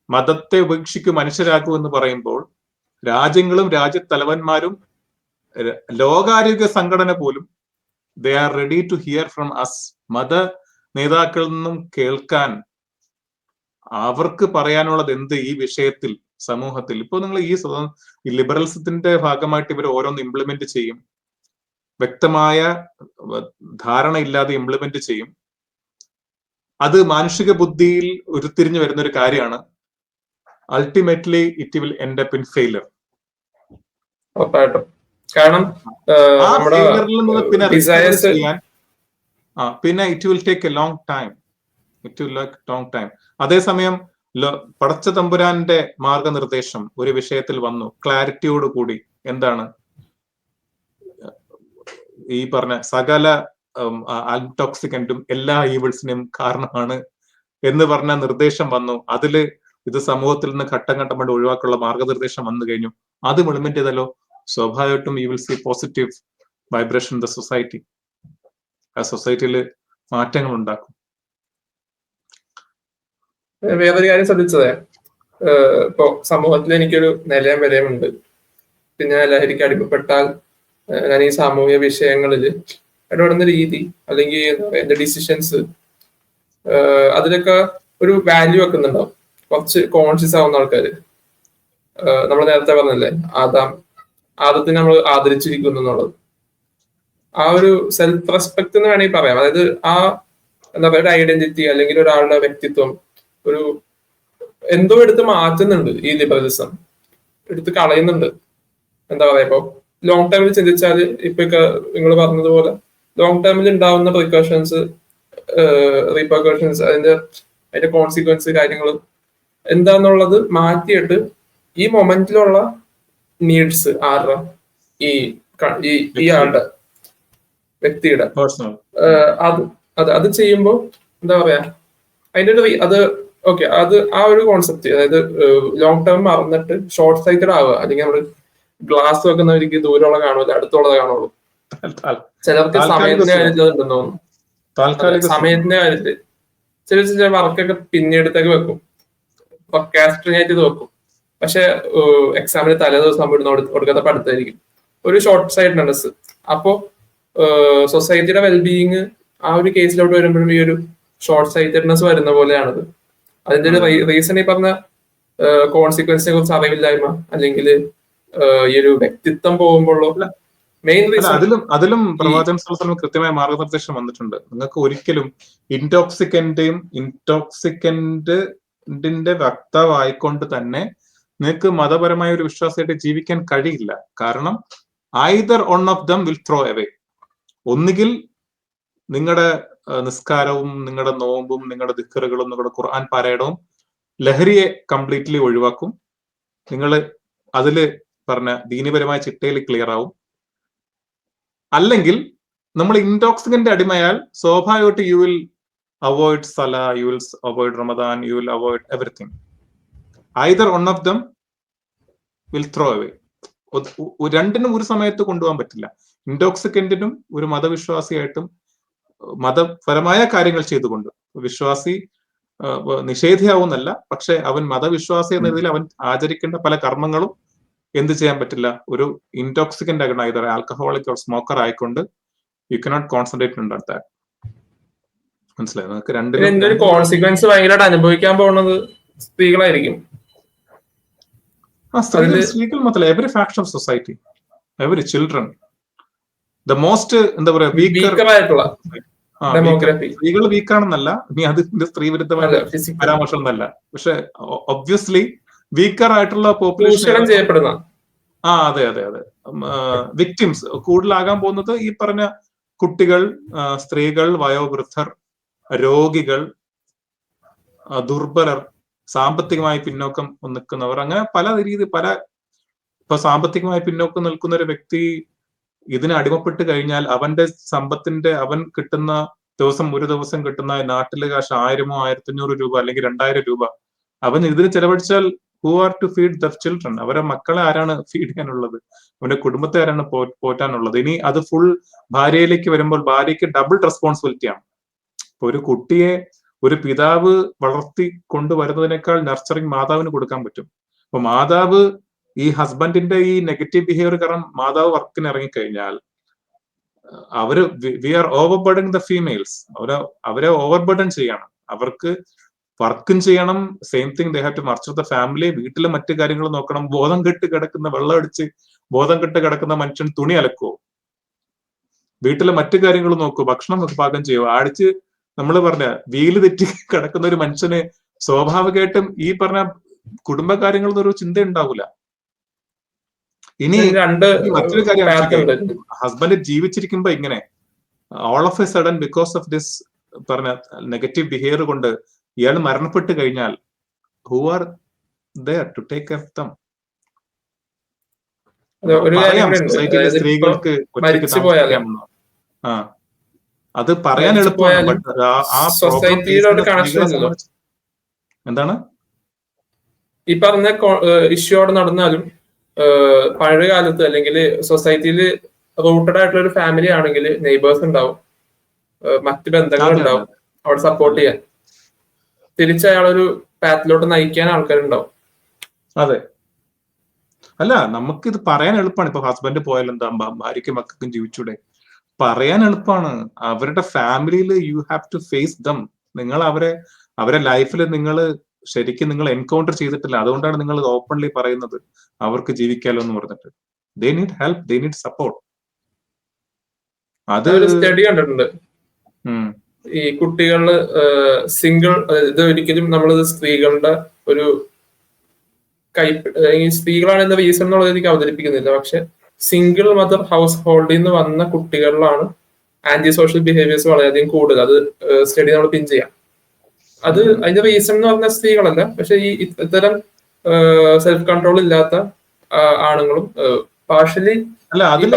മതത്തെ ഉപേക്ഷിക്കും, മനുഷ്യരാക്കൂ എന്ന് പറയുമ്പോൾ രാജ്യങ്ങളും രാജ്യത്തലവന്മാരും ലോകാരോഗ്യ സംഘടന പോലും they are ready to hear from us. മത നേതാക്കളിൽ നിന്നും കേൾക്കാൻ, അവർക്ക് പറയാനുള്ളത് എന്ത് ഈ വിഷയത്തിൽ സമൂഹത്തിൽ. ഇപ്പൊ നിങ്ങൾ ഈ ലിബറലിസത്തിന്റെ ഭാഗമായിട്ട് ഇവർ ഓരോന്ന് ഇംപ്ലിമെന്റ് ചെയ്യും, വ്യക്തമായ ധാരണയില്ലാതെ ഇംപ്ലിമെന്റ് ചെയ്യും. അത് മാനുഷിക ബുദ്ധിയിൽ ഉരുത്തിരിഞ്ഞു വരുന്ന ഒരു കാര്യമാണ്. Ultimately it will end up in failure. കാരണം പിന്നെ it will take A long time. അതേസമയം പടച്ച തമ്പുരാന്റെ മാർഗനിർദ്ദേശം ഒരു വിഷയത്തിൽ വന്നു, ക്ലാരിറ്റിയോട് കൂടി, എന്താണ് ഈ പറഞ്ഞ സകല ആൽടോക്സിക്കന്റും എല്ലാ ഈവിൾസിനും കാരണമാണ് എന്ന് പറഞ്ഞ നിർദ്ദേശം വന്നു. അതില് ഇത് സമൂഹത്തിൽ നിന്ന് ഘട്ടം ഘട്ടമായിട്ട് ഒഴിവാക്കാനുള്ള മാർഗനിർദ്ദേശം വന്നു കഴിഞ്ഞു. അത് ഇംപ്ലിമെന്റ് ചെയ്തല്ലോ, സ്വാഭാവികമായിട്ടും you will see positive vibration in the society. ആ സൊസൈറ്റിയിൽ മാറ്റങ്ങൾ ഉണ്ടാക്കും. വേറൊരു കാര്യം ശ്രദ്ധിച്ചതേ, ഇപ്പൊ സമൂഹത്തിൽ എനിക്കൊരു നിലയും വിലയുമുണ്ട്. പിന്നെ ലഹരിക്ക് അടിമപ്പെട്ടാൽ ഞാൻ ഈ സാമൂഹിക വിഷയങ്ങളിൽ ഇടപെടുന്ന രീതി, അല്ലെങ്കിൽ എന്റെ ഡിസിഷൻസ്, അതിലൊക്കെ ഒരു വാല്യൂ വെക്കുന്നുണ്ടാവും. കുറച്ച് കോൺഷ്യസ് ആവുന്ന ആൾക്കാര്. നമ്മൾ നേരത്തെ പറഞ്ഞല്ലേ, ആദത്തിനെ നമ്മൾ ആദരിച്ചിരിക്കുന്നു എന്നുള്ളത്, ആ ഒരു സെൽഫ് റെസ്പെക്ട് എന്ന് വേണമെങ്കിൽ പറയാം. അതായത് ആ എന്താ പറയുക, ഒരു ഐഡന്റിറ്റി അല്ലെങ്കിൽ ഒരാളുടെ വ്യക്തിത്വം ഒരു എന്തോ എടുത്ത് മാറ്റുന്നുണ്ട്. ഈ ലിബറലിസം എടുത്ത് കളയുന്നുണ്ട്. എന്താ പറയാ, ഇപ്പൊ ലോങ് ടൈമിൽ ചിന്തിച്ചാൽ ഇപ്പൊ നിങ്ങൾ പറഞ്ഞതുപോലെ ലോങ് ടൈമിൽ ഉണ്ടാവുന്ന പ്രിക്കോഷൻസ്, റീപർക്കോഷൻസ്, അതിന്റെ കോൺസിക്വൻസ് കാര്യങ്ങൾ എന്താന്നുള്ളത് മാറ്റിയിട്ട് ഈ മൊമെന്റിലുള്ള നീഡ്സ് ആരുടെ, ഈ ആളുടെ വ്യക്തിയുടെ അത് ചെയ്യുമ്പോ എന്താ പറയാ, അതിന്റെ ഒരു അത് ഓക്കെ, അത് ആ ഒരു കോൺസെപ്റ്റ്, അതായത് ലോങ് ടേം മറന്നിട്ട് ഷോർട്ട് സൈറ്റഡ് ആവുക. അല്ലെങ്കിൽ നമ്മള് ഗ്ലാസ് വെക്കുന്നവർക്ക് ദൂരമുള്ള കാണുമല്ലോ, അടുത്തുള്ളത് കാണുള്ളൂ. ചിലർക്ക് സമയത്തിന്റെ കാര്യത്തിൽ അതുണ്ടെന്ന് തോന്നുന്നു. സമയത്തിന്റെ കാര്യത്തില് ചില വർക്കൊക്കെ പിന്നീടത്തേക്ക് വെക്കും, പ്രൊക്കാസ്റ്റിനേറ്റ് ചെയ്ത് വെക്കും. പക്ഷെ എക്സാമിന് തലേ ദിവസം കൊടുക്കാത്ത പഠിത്തമായിരിക്കും. ഒരു ഷോർട്ട് സൈറ്റ്നെസ്. അപ്പോ സൊസൈറ്റിയുടെ വെൽബീയിങ് ആ ഒരു കേസിലോട്ട് വരുമ്പോഴും ഈ ഒരു ഷോർട്ട് സൈറ്റഡ്നെസ് വരുന്ന പോലെയാണത്. അതിന്റെ ഒരു റീസൺ ഈ പറഞ്ഞ കോൺസിക്വൻസിനെ കുറിച്ച് അറിവില്ലായ്മ, അല്ലെങ്കിൽ ഈ ഒരു വ്യക്തിത്വം പോകുമ്പോഴോ മെയിൻ റീസൺ. അതിലും പ്രവാചകൻ സ്വല്ലല്ലാഹു അലൈഹി വസല്ലം കൃത്യമായ മാർഗനിർദ്ദേശം വന്നിട്ടുണ്ട്. നിങ്ങൾക്ക് ഒരിക്കലും ഇൻടോക്സിക്കന്റിന്റെ വക്താവായിക്കൊണ്ട് തന്നെ നിങ്ങൾക്ക് മതപരമായ ഒരു വിശ്വാസമായിട്ട് ജീവിക്കാൻ കഴിയില്ല. കാരണം either one of them will throw away. ഒന്നുകിൽ നിങ്ങളുടെ നിസ്കാരവും നിങ്ങളുടെ നോമ്പും നിങ്ങളുടെ ദിക്റുകളും നിങ്ങളുടെ ഖുർആൻ പാരായണവും ലഹരിയെ കംപ്ലീറ്റ്ലി ഒഴിവാക്കും. നിങ്ങൾ അതില് പറഞ്ഞ ദീനിപരമായ ചിട്ടയിൽ ക്ലിയർ ആവും. അല്ലെങ്കിൽ നമ്മൾ ഇൻടോക്സിക്കന്റ് അടിമയാൽ സ്വാഭാവികമായിട്ട് you will avoid Salah, you will avoid Ramadan, you will avoid everything. either one of them will throw away. രണ്ടിനും ഒരു സമയത്ത് കൊണ്ടുപോകാൻ പറ്റില്ല. ഇൻടോക്സിക്കന്റിനും ഒരു മതവിശ്വാസിയായിട്ടും മതപരമായ കാര്യങ്ങൾ ചെയ്തുകൊണ്ട് വിശ്വാസി നിഷേധിയാവുന്നല്ല, പക്ഷെ അവൻ മതവിശ്വാസി എന്ന രീതിയിൽ അവൻ ആചരിക്കേണ്ട പല കർമ്മങ്ങളും എന്ത് ചെയ്യാൻ പറ്റില്ല, ഒരു ഇൻടോക്സിക്കന്റ് ആകണം, ഇതര ആൽക്കഹോളിക് ഓർ സ്മോക്കർ ആയിക്കൊണ്ട് you cannot concentrate on that. മനസ്സിലായി? നിങ്ങൾക്ക് രണ്ടിനും കോൺസിക്വൻസ് ഭയങ്കരമായിട്ട് അനുഭവിക്കാൻ പോകുന്നത് സ്ത്രീകളായിരിക്കും. സ്ത്രീകൾ മാത്രമല്ല, every faction of society, every children, the most എന്താ പറയാ വീക്കറായിട്ടുള്ള സ്ത്രീകൾ വീക്കാണെന്നല്ല, നീ അതിന്റെ സ്ത്രീ വിരുദ്ധമായ പരാമർശം എന്നല്ല, പക്ഷെ ഒബ്വിയസ്ലി വീക്കർ ആയിട്ടുള്ള പോപ്പുലേഷൻ ചെയ്യപ്പെടുന്ന അതെ അതെ അതെ വിക്ടിംസ് കൂടുതലാകാൻ പോകുന്നത് ഈ പറഞ്ഞ കുട്ടികൾ, സ്ത്രീകൾ, വയോവൃദ്ധർ, രോഗികൾ, ദുർബലർ, സാമ്പത്തികമായി പിന്നോക്കം നിൽക്കുന്നവർ, അങ്ങനെ പല ഇപ്പൊ സാമ്പത്തികമായി പിന്നോക്കം നിൽക്കുന്ന ഒരു വ്യക്തി ഇതിന് അടിമപ്പെട്ട് കഴിഞ്ഞാൽ അവന്റെ സമ്പത്തിന്റെ അവൻ കിട്ടുന്ന ഒരു ദിവസം കിട്ടുന്ന നാട്ടിലെ കാശ് 1000 1500 രൂപ അല്ലെങ്കിൽ 2000 രൂപ അവൻ ഇതിന് ചെലവഴിച്ചാൽ who are to feed the children? അവരെ മക്കളെ ആരാണ് ഫീഡ് ചെയ്യാനുള്ളത്? അവന്റെ കുടുംബത്തെ ആരാണ് പോറ്റാനുള്ളത്? ഇനി അത് ഫുൾ ഭാര്യയിലേക്ക് വരുമ്പോൾ ഭാര്യയ്ക്ക് ഡബിൾ റെസ്പോൺസിബിലിറ്റിയാണ്. ഇപ്പൊ ഒരു കുട്ടിയെ ഒരു പിതാവ് വളർത്തി കൊണ്ടുവരുന്നതിനേക്കാൾ നർച്ചറിങ് മാതാവിന് കൊടുക്കാൻ പറ്റും. അപ്പൊ മാതാവ് ഈ ഹസ്ബൻഡിന്റെ ഈ നെഗറ്റീവ് ബിഹേവിയർ കാരണം മാതാവ് വർക്കിന് ഇറങ്ങിക്കഴിഞ്ഞാൽ we are overburden the females. അവരെ ഓവർബർഡൻ ചെയ്യണം, അവർക്ക് വർക്കും ചെയ്യണം. Same thing they have to nurture the family. വീട്ടിലെ മറ്റു കാര്യങ്ങൾ നോക്കണം. ബോധം കെട്ട് കിടക്കുന്ന വെള്ളം അടിച്ച് ബോധം കെട്ട് കിടക്കുന്ന മനുഷ്യൻ തുണി അലക്കുവോ? വീട്ടിലെ മറ്റു കാര്യങ്ങൾ നോക്കൂ, ഭക്ഷണം പാകം ചെയ്യുമോ? അടിച്ച് നമ്മൾ പറഞ്ഞ വീല് തെറ്റി കിടക്കുന്ന ഒരു മനുഷ്യന് സ്വാഭാവികമായിട്ടും ഈ പറഞ്ഞ കുടുംബകാര്യങ്ങളൊന്നും ഒരു ചിന്ത ഉണ്ടാവില്ല. ഇനി മറ്റൊരു കാര്യം, ഹസ്ബൻഡ് ജീവിച്ചിരിക്കുമ്പോ ഇങ്ങനെ all of a sudden because of this പറഞ്ഞ നെഗറ്റീവ് ബിഹേവിയർ കൊണ്ട് ഇയാൾ മരണപ്പെട്ട് കഴിഞ്ഞാൽ who are there to take care of them? സൊസൈറ്റിയിലെ സ്ത്രീകൾക്ക് അത് പറയാൻ എളുപ്പമാണ്. എന്താണ് ഈ പറഞ്ഞ ഇഷ്യൂ അവിടെ നടന്നാലും പഴയ കാലത്ത് അല്ലെങ്കിൽ സൊസൈറ്റിയിൽ റൂട്ടഡ് ആയിട്ടുള്ള ഒരു ഫാമിലി ആണെങ്കിൽ നെയ്ബേഴ്സ് ഉണ്ടാവും, മറ്റു ബന്ധങ്ങൾ ഉണ്ടാവും അവിടെ സപ്പോർട്ട് ചെയ്യാൻ, തിരിച്ച് അയാളൊരു പാത്തിലോട്ട് നയിക്കാൻ ആൾക്കാരുണ്ടാവും. അതെ, അല്ല നമുക്കിത് പറയാൻ എളുപ്പമാണ്. ഇപ്പൊ ഹസ്ബൻഡ് പോയാൽ എന്താ, ഭാര്യയ്ക്കും മക്കൾക്കും ജീവിച്ചൂടെ? പറയാൻ എളുപ്പമാണ്. അവരുടെ ഫാമിലിയിൽ you have to face them. നിങ്ങൾ അവരെ ലൈഫിൽ നിങ്ങൾ ശരിക്കും നിങ്ങൾ എൻകൗണ്ടർ ചെയ്തിട്ടില്ല. അതുകൊണ്ടാണ് നിങ്ങൾ ഓപ്പൺലി പറയുന്നത് അവർക്ക് ജീവിക്കാലോ എന്ന് പറഞ്ഞിട്ട്. They need help, they need support. അത് സ്റ്റഡി കണ്ടിട്ടുണ്ട്. ഈ കുട്ടികള് സിംഗിൾ, ഇത് ഒരിക്കലും നമ്മളിത് സ്ത്രീകളുടെ ഒരു ഈ സ്ത്രീകളാണ് റീസൺ എന്നുള്ളത് എനിക്ക് അവതരിപ്പിക്കുന്നില്ല. പക്ഷെ സിംഗിൾ മദർ ഹൗസ് ഹോൾഡിൽ നിന്ന് വന്ന കുട്ടികളിലാണ് ആന്റി സോഷ്യൽ ബിഹേവിയേഴ്സ് വളരെയധികം കൂടുതൽ. അത് സ്റ്റഡി നമ്മൾ പിൻ ചെയ്യാം. അത് അതിന്റെ റീസൺ എന്ന് പറഞ്ഞ സ്ത്രീകളല്ല, പക്ഷെ ഈ ഇത്തരം സെൽഫ് കൺട്രോൾ ഇല്ലാത്ത ആണുങ്ങളും പാർഷ്യലി അല്ല അതിൽ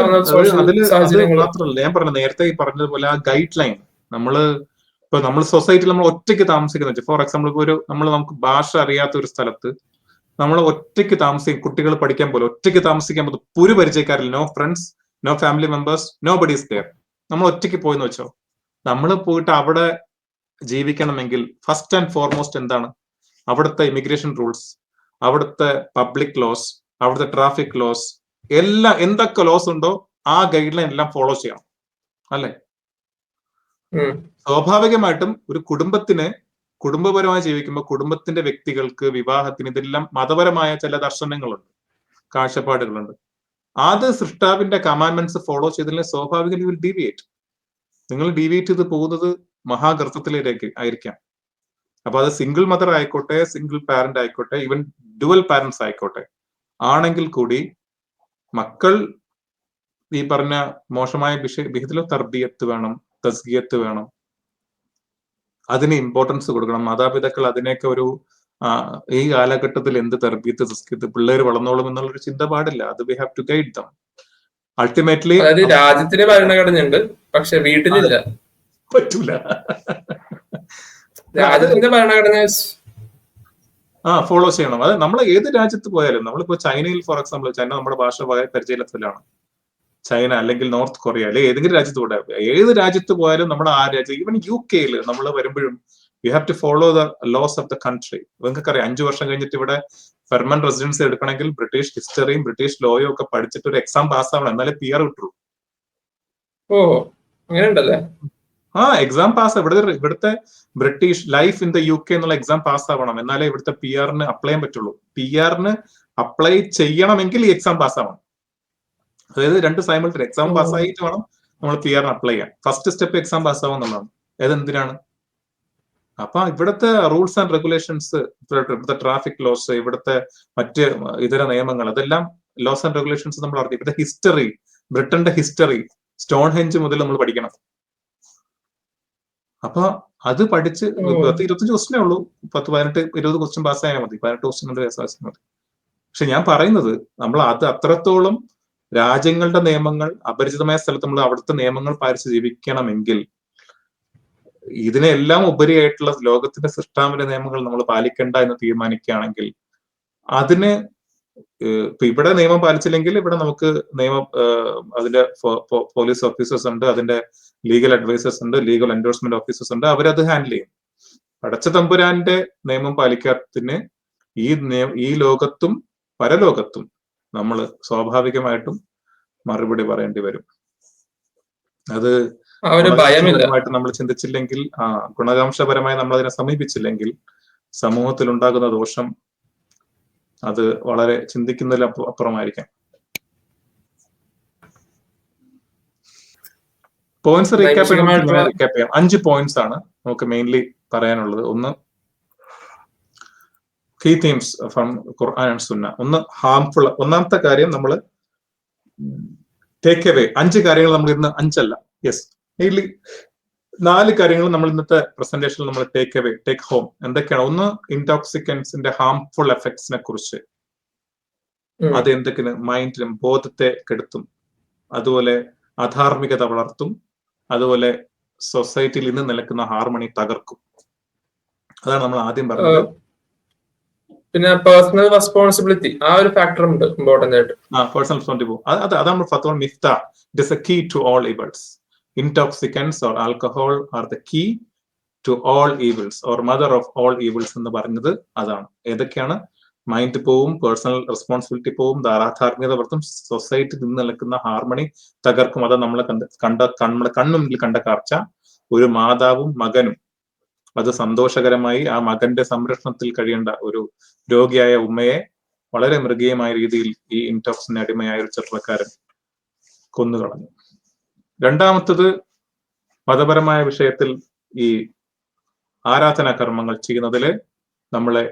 മാത്രമല്ല ഞാൻ പറഞ്ഞ നേരത്തെ പറഞ്ഞതുപോലെ ആ ഗൈഡ് ലൈൻ നമ്മൾ സൊസൈറ്റിയിൽ നമ്മൾ ഒറ്റയ്ക്ക് താമസിക്കുന്ന, ഫോർ എക്സാമ്പിൾ ഒരു നമുക്ക് ഭാഷ അറിയാത്ത ഒരു സ്ഥലത്ത് നമ്മൾ ഒറ്റയ്ക്ക് താമസിക്കും, കുട്ടികൾ പഠിക്കാൻ പോലെ ഒറ്റയ്ക്ക് താമസിക്കാൻ പറ്റും, ഒരു പരിചയക്കാരില്ല, no friends, no family members, nobody is there. നമ്മൾ ഒറ്റയ്ക്ക് പോയെന്ന് വെച്ചോ, നമ്മൾ പോയിട്ട് അവിടെ ജീവിക്കണമെങ്കിൽ ഫസ്റ്റ് ആൻഡ് ഫോർമോസ്റ്റ് എന്താണ്? അവിടുത്തെ ഇമിഗ്രേഷൻ റൂൾസ്, അവിടുത്തെ പബ്ലിക് ലോസ്, അവിടുത്തെ ട്രാഫിക് ലോസ്, എല്ലാം എന്തൊക്കെ ലോസ് ഉണ്ടോ ആ ഗൈഡ് ലൈൻ എല്ലാം ഫോളോ ചെയ്യണം, അല്ലെ? സ്വാഭാവികമായിട്ടും ഒരു കുടുംബപരമായി ജീവിക്കുമ്പോൾ കുടുംബത്തിന്റെ വ്യക്തികൾക്ക് വിവാഹത്തിന് ഇതെല്ലാം മതപരമായ ചില ദർശനങ്ങളുണ്ട്, കാഴ്ചപ്പാടുകളുണ്ട്. അത് സൃഷ്ടാവിന്റെ കമാൻഡ്മെന്റ്സ് ഫോളോ ചെയ്തതിൽ സ്വാഭാവികമായി വിൽ ഡീവിയേറ്റ്. നിങ്ങൾ ഡീവിയേറ്റ് ചെയ്ത് പോകുന്നത് മഹാഗർത്തത്തിലേക്ക് ആയിരിക്കാം. അപ്പൊ അത് സിംഗിൾ മദർ ആയിക്കോട്ടെ, സിംഗിൾ പാരന്റ് ആയിക്കോട്ടെ, ഈവൻ ഡുവൽ പാരന്റ്സ് ആയിക്കോട്ടെ, ആണെങ്കിൽ കൂടി മക്കൾ ഈ പറഞ്ഞ മോശമായ വിഷയത്തിലോ തർബിയത്ത് വേണം, തസ്കിയത്ത് വേണം, അതിന് ഇമ്പോർട്ടൻസ് കൊടുക്കണം. മാതാപിതാക്കൾ അതിനെയൊക്കെ ഒരു ഈ കാലഘട്ടത്തിൽ എന്ത് തർബിയത്ത് തസ്കിയത്ത്, പിള്ളേർ വളർന്നോളും എന്നുള്ളൊരു ചിന്ത പാടില്ല. അത് we have to guide them ultimately. രാജ്യത്തിന് ഭരണഘടനയുണ്ട്, പക്ഷെ വീട്ടിലില്ല, പറ്റൂല. രാജ്യത്തിന്റെ ഭരണഘടന ഫോളോ ചെയ്യണം. അത് നമ്മൾ ഏത് രാജ്യത്ത് പോയാലും, നമ്മളിപ്പോ ചൈനയിൽ ഫോർ എക്സാമ്പിൾ, ചൈന നമ്മുടെ ഭാഷ പരിചയത്തിലാണ്, ചൈന അല്ലെങ്കിൽ നോർത്ത് കൊറിയ അല്ലെങ്കിൽ ഏതെങ്കിലും രാജ്യത്ത് പോയാൽ, ഏത് രാജ്യത്ത് പോയാലും നമ്മൾ ആ രാജ്യം, ഈവൻ UK നമ്മൾ വരുമ്പോഴും you have to follow the laws of the country. നിങ്ങൾക്കറിയാം 5 വർഷം കഴിഞ്ഞിട്ട് ഇവിടെ പെർമനന്റ് റെസിഡൻസി എടുക്കണമെങ്കിൽ ബ്രിട്ടീഷ് ഹിസ്റ്ററിയും ബ്രിട്ടീഷ് ലോയും ഒക്കെ പഠിച്ചിട്ട് ഒരു എക്സാം പാസ്സാവണം, എന്നാലേ PR കിട്ടുള്ളൂ. അങ്ങനെ ഉണ്ടല്ലേ? എക്സാം പാസ്, ഇവിടുത്തെ British life in the UK എന്നുള്ള എക്സാം പാസ് ആവണം, എന്നാലേ ഇവിടുത്തെ PR-ന് അപ്ലൈ ചെയ്യാൻ പറ്റുള്ളൂ. PR-ന് അപ്ലൈ ചെയ്യണമെങ്കിൽ ഈ എക്സാം പാസ് ആവണം. അതായത് 2 സൈമിൾട്ടറി എക്സാം പാസ്സായിട്ട് വേണം നമ്മൾ PR-ന് അപ്ലൈ ചെയ്യാൻ. ഫസ്റ്റ് സ്റ്റെപ്പ് എക്സാം പാസ് ആവുന്നതാണ്. ഏതെന്തിനാണ്? അപ്പൊ ഇവിടുത്തെ റൂൾസ് ആൻഡ് റെഗുലേഷൻസ്, ഇവിടുത്തെ ട്രാഫിക് ലോസ്, ഇവിടുത്തെ മറ്റ് ഇതര നിയമങ്ങൾ, അതെല്ലാം ലോസ് ആൻഡ് റെഗുലേഷൻസ് നമ്മൾ അറിയാം. ഇവിടുത്തെ ഹിസ്റ്ററി, ബ്രിട്ടന്റെ ഹിസ്റ്ററി, സ്റ്റോൺ ഹെഞ്ച് മുതൽ നമ്മൾ പഠിക്കണം. അപ്പൊ അത് പഠിച്ച് 25 ക്വസ്റ്റ്യനേ ഉള്ളൂ, 10-18-20 ക്വസ്റ്റ്യൻ പാസ്സായാൽ മതി, 18 ക്വസ്റ്റ്യൻ കൊണ്ട് പാസ്സായാൽ മതി. പക്ഷെ ഞാൻ പറയുന്നത് നമ്മൾ അത് അത്രത്തോളം രാജ്യങ്ങളുടെ നിയമങ്ങൾ, അപരിചിതമായ സ്ഥലത്ത് നമ്മൾ അവിടുത്തെ നിയമങ്ങൾ പാലിച്ച് ജീവിക്കണമെങ്കിൽ ഇതിനെല്ലാം ഉപരിയായിട്ടുള്ള ലോകത്തിന്റെ സൃഷ്ടാവിന്റെ നിയമങ്ങൾ നമ്മൾ പാലിക്കണ്ട എന്ന് തീരുമാനിക്കുകയാണെങ്കിൽ അതിന് ഇപ്പൊ ഇവിടെ നിയമം പാലിച്ചില്ലെങ്കിൽ ഇവിടെ നമുക്ക് അതിന്റെ പോലീസ് ഓഫീസേഴ്സ് ഉണ്ട്, അതിന്റെ ലീഗൽ അഡ്വൈസേഴ്സ് ഉണ്ട്, ലീഗൽ എൻഡോഴ്സ്മെന്റ് ഓഫീസേഴ്സ് ഉണ്ട്, അവരത് ഹാൻഡിൽ ചെയ്യും. പടച്ച തമ്പുരാന്റെ നിയമം പാലിക്കാത്തതിന് ഈ ലോകത്തും പരലോകത്തും നമ്മൾ സ്വാഭാവികമായിട്ടും മറുപടി പറയേണ്ടി വരും. അത് ഭയമായിട്ട് നമ്മൾ ചിന്തിച്ചില്ലെങ്കിൽ, ഗുണകാംക്ഷപരമായി നമ്മൾ അതിനെ സമീപിച്ചില്ലെങ്കിൽ സമൂഹത്തിൽ ഉണ്ടാകുന്ന ദോഷം അത് വളരെ ചിന്തിക്കുന്നതിൽ അപ്പുറമായിരിക്കാം. പോയിന്റ്സ് റീക്യാപ്പ് ചെയ്യാം. 5 പോയിന്റ്സ് ആണ് നമുക്ക് മെയിൻലി പറയാനുള്ളത്. ഒന്ന്, key themes from Quran and Sunnah. ഒന്ന്, ഹാംഫുൾ. ഒന്നാമത്തെ കാര്യം നമ്മൾ ടേക്ക് അവേ. 5 കാര്യങ്ങൾ നമ്മൾ ഇന്ന്, 5 അല്ല, യെസ്, മെയിൻലി 4 കാര്യങ്ങൾ നമ്മൾ ഇന്നത്തെ പ്രസന്റേഷനിൽ നമ്മൾ ടേക്ക് ഹോം എന്തൊക്കെയാണ്? ഒന്ന്, ഇൻടോക്സിക്കൻസിന്റെ ഹാംഫുൾ എഫക്ട്സിനെ കുറിച്ച്. അത് എന്തൊക്കെയാണ്? മൈൻഡിലും ബോധത്തെ കെടുത്തും, അതുപോലെ അധാർമികത വളർത്തും, അതുപോലെ സൊസൈറ്റിയിൽ ഇന്ന് നിലക്കുന്ന ഹാർമണി തകർക്കും. അതാണ് നമ്മൾ ആദ്യം പറഞ്ഞത്. പിന്നെ പേഴ്സണൽ റെസ്പോൺസിബിലിറ്റി, ആ ഒരു ഫാക്ടർ ഉണ്ട് ഇമ്പോർട്ടന്റ് ആയിട്ട്. പേഴ്സണൽ റെസ്പോൺസിബിലിറ്റി, അതാണ് ഫത്വ മിഫ്ത. It is a key to all evils. Intoxicants or alcohol are the key to all evils or mother of all evils എന്ന് പറഞ്ഞത് അതാണ്. ഏതൊക്കെയാണ്? മൈൻഡ് പോവും, പേഴ്സണൽ റെസ്പോൺസിബിലിറ്റി പോവും, ധാർമ്മികത വളർത്തും, സൊസൈറ്റി നിന്ന് നിൽക്കുന്ന ഹാർമണി തകർക്കും. അത് നമ്മളെ നമ്മുടെ കണ്ണുമുമ്പിൽ കണ്ട കാഴ്ച. ഒരു മാതാവും മകനും അത് സന്തോഷകരമായി ആ മകന്റെ സംരക്ഷണത്തിൽ കഴിയേണ്ട ഒരു രോഗിയായ ഉമ്മയെ വളരെ മൃഗീയമായ രീതിയിൽ ഈ ഇൻടോക്സിന് അടിമയായ ഒരു ചെറുപ്പക്കാരൻ കൊന്നുകളഞ്ഞു. രണ്ടാമത്തത്, മതപരമായ വിഷയത്തിൽ ഈ ആരാധനാ കർമ്മങ്ങൾ ചെയ്യുന്നതിൽ നമ്മളെ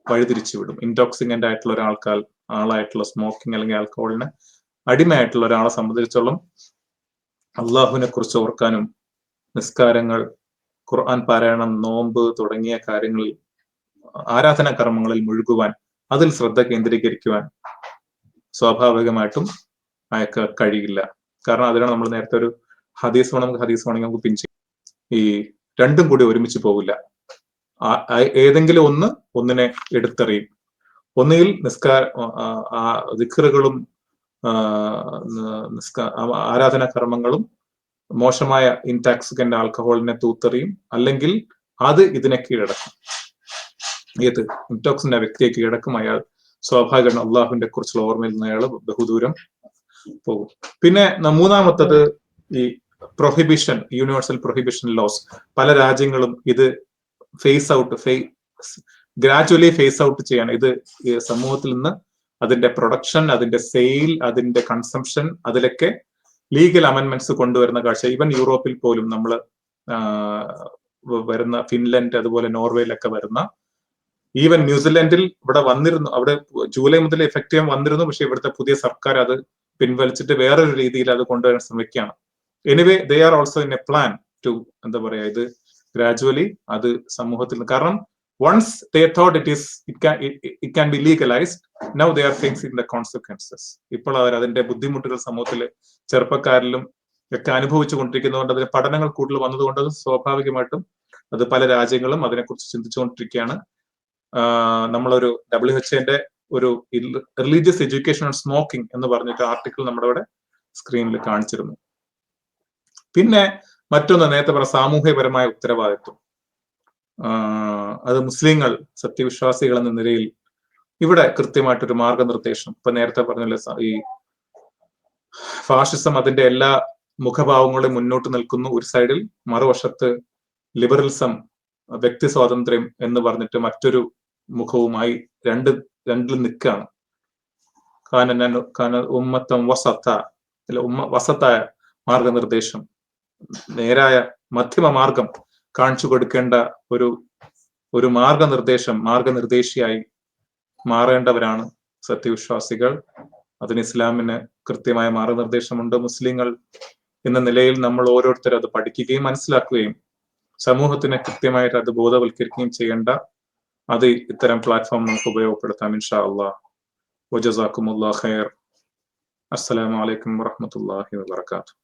വഴിതിരിച്ചു വിടും. ഇൻടോക്സിക്കന്റ് ആയിട്ടുള്ള ആളായിട്ടുള്ള സ്മോക്കിംഗ് അല്ലെങ്കിൽ ആൽക്കഹോളിന് അടിമയായിട്ടുള്ള ഒരാളെ സംബന്ധിച്ചിടത്തോളം അള്ളാഹുവിനെ കുറിച്ച് ഓർക്കാനും നിസ്കാരങ്ങൾ, ഖുർആൻ പാരായണം, നോമ്പ് തുടങ്ങിയ കാര്യങ്ങളിൽ, ആരാധനാ കർമ്മങ്ങളിൽ മുഴുകുവാൻ, അതിൽ ശ്രദ്ധ കേന്ദ്രീകരിക്കുവാൻ സ്വാഭാവികമായിട്ടും അയാൾക്ക് കഴിയില്ല. കാരണം അതിനാണ് നമ്മൾ നേരത്തെ ഒരു ഹദീസ് വേണമെങ്കിൽ നമുക്ക് പിൻ ചെയ്യും. ഈ രണ്ടും കൂടി ഒരുമിച്ച് പോകില്ല. ഏതെങ്കിലും ഒന്നിനെ എടുത്തെറിയും. ഒന്നുകിൽ ദിക്റുകളും ആരാധനാ കർമ്മങ്ങളും മോശമായ ഇൻടാക്സിക്കന്റ് ആൽക്കഹോളിനെ തൂത്തെറിയും, അല്ലെങ്കിൽ അത് ഇതിനെ കീഴടക്കും. ഏത് ഇൻടോക്സിന്റെ വ്യക്തിയെ കീഴടക്കും. അയാൾ സ്വാഭാവികമാണ് അള്ളാഹുവിന്റെ കുറിച്ചുള്ള ഓർമ്മയിൽ നിന്ന് അയാൾ ബഹുദൂരം പോകും. പിന്നെ മൂന്നാമത്തത് ഈ പ്രൊഹിബിഷൻ, യൂണിവേഴ്സൽ പ്രൊഹിബിഷൻ ലോസ്. പല രാജ്യങ്ങളും ഇത് ഗ്രാജുവലി ഫേസ് ഔട്ട് ചെയ്യാണ്. ഇത് സമൂഹത്തിൽ നിന്ന് അതിന്റെ പ്രൊഡക്ഷൻ, അതിന്റെ സെയിൽ, അതിന്റെ കൺസംഷൻ, അതിലൊക്കെ ലീഗൽ അമെന്റ്മെന്റ്സ് കൊണ്ടുവരുന്ന കാഴ്ച. ഈവൻ യൂറോപ്പിൽ പോലും നമ്മൾ വരുന്ന ഫിൻലൻഡ്, അതുപോലെ നോർവേയിലൊക്കെ വരുന്ന, ഈവൻ ന്യൂസിലൻഡിൽ ഇവിടെ വന്നിരുന്നു. അവിടെ ജൂലൈ മുതൽ എഫക്ട് ചെയ്യാൻ വന്നിരുന്നു. പക്ഷെ ഇവിടുത്തെ പുതിയ സർക്കാർ അത് പിൻവലിച്ചിട്ട് വേറൊരു രീതിയിൽ അത് കൊണ്ടുവരാൻ ശ്രമിക്കുകയാണ്. Anyway they are also in a plan to, എന്താ പറയാ, ഇത് ഗ്രാജുവലി അത് സമൂഹത്തിൽ നിന്ന്, കാരണം once they thought it can be legalized, now they are facing the consequences. ഇപ്പോൾ അവർ അതിന്റെ ബുദ്ധിമുട്ടുകൾ സമൂഹത്തിൽ ചെറുപ്പക്കാരിലും ഒക്കെ അനുഭവിച്ചു കൊണ്ടിരിക്കുന്നതുകൊണ്ട്, അതിന് പഠനങ്ങൾ കൂടുതൽ വന്നതുകൊണ്ട് സ്വാഭാവികമായിട്ടും അത് പല രാജ്യങ്ങളും അതിനെക്കുറിച്ച് ചിന്തിച്ചുകൊണ്ടിരിക്കുകയാണ്. നമ്മളൊരു WHO ഒരു റിലീജിയസ് എഡ്യൂക്കേഷൻ ഓൺ സ്മോക്കിംഗ് എന്ന് പറഞ്ഞിട്ട് ആർട്ടിക്കിൾ നമ്മുടെ ഇവിടെ സ്ക്രീനിൽ കാണിച്ചിരുന്നു. പിന്നെ മറ്റൊന്ന് നേരത്തെ പറഞ്ഞ സാമൂഹ്യപരമായ ഉത്തരവാദിത്വം. അത് മുസ്ലിങ്ങൾ സത്യവിശ്വാസികൾ എന്ന നിലയിൽ ഇവിടെ കൃത്യമായിട്ടൊരു മാർഗനിർദ്ദേശം. ഇപ്പൊ നേരത്തെ പറഞ്ഞല്ലോ, ഈ ഫാഷിസം അതിന്റെ എല്ലാ മുഖഭാവങ്ങളും മുന്നോട്ട് നിൽക്കുന്നു ഒരു സൈഡിൽ, മറുവശത്ത് ലിബറലിസം, വ്യക്തി സ്വാതന്ത്ര്യം എന്ന് പറഞ്ഞിട്ട് മറ്റൊരു മുഖവുമായി രണ്ടിൽ നിൽക്കുകയാണ്. ഉമ്മത്തം വസത്തായ മാർഗനിർദ്ദേശം, നേരായ മധ്യമ മാർഗം കാണിച്ചു കൊടുക്കേണ്ട ഒരു മാർഗനിർദ്ദേശിയായി മാറേണ്ടവരാണ് സത്യവിശ്വാസികൾ. അതിന് ഇസ്ലാമിന് കൃത്യമായ മാർഗനിർദ്ദേശമുണ്ട്. മുസ്ലിങ്ങൾ എന്ന നിലയിൽ നമ്മൾ ഓരോരുത്തരും അത് പഠിക്കുകയും മനസ്സിലാക്കുകയും സമൂഹത്തിനെ കൃത്യമായിട്ട് അത് ബോധവൽക്കരിക്കുകയും ചെയ്യേണ്ട, അത് ഇത്തരം പ്ലാറ്റ്ഫോം നമുക്ക് ഉപയോഗപ്പെടുത്താം. ഇൻഷാ അല്ലാഹ്. വജസാക്കുമുല്ലാഹ് ഖൈർ. അസ്സലാമു അലൈക്കും വറഹ്മത്തുള്ളാഹി വബറകാതുഹു.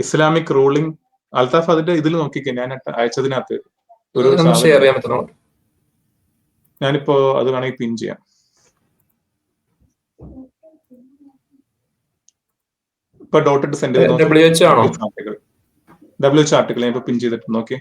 ഇസ്ലാമിക് റൂളിംഗ് അൽത്താഫ് അതിന്റെ ഇതിൽ നോക്കിക്കേ, ഞാൻ അയച്ചതിനകത്ത് ഒരു ഷെയർ ചെയ്യാൻ പറ്റുന്ന ഞാനിപ്പോ അത് വേണമെങ്കിൽ പിൻ ചെയ്യാം. ഇപ്പൊ ഡോട്ട് ഇട്ട് സെൻഡ് ചെയ്ത് WHO ആണോ? WHO ആർട്ടിക്കിൾ ഞാൻ ഇപ്പൊ പിൻ ചെയ്തിട്ട് നോക്കി.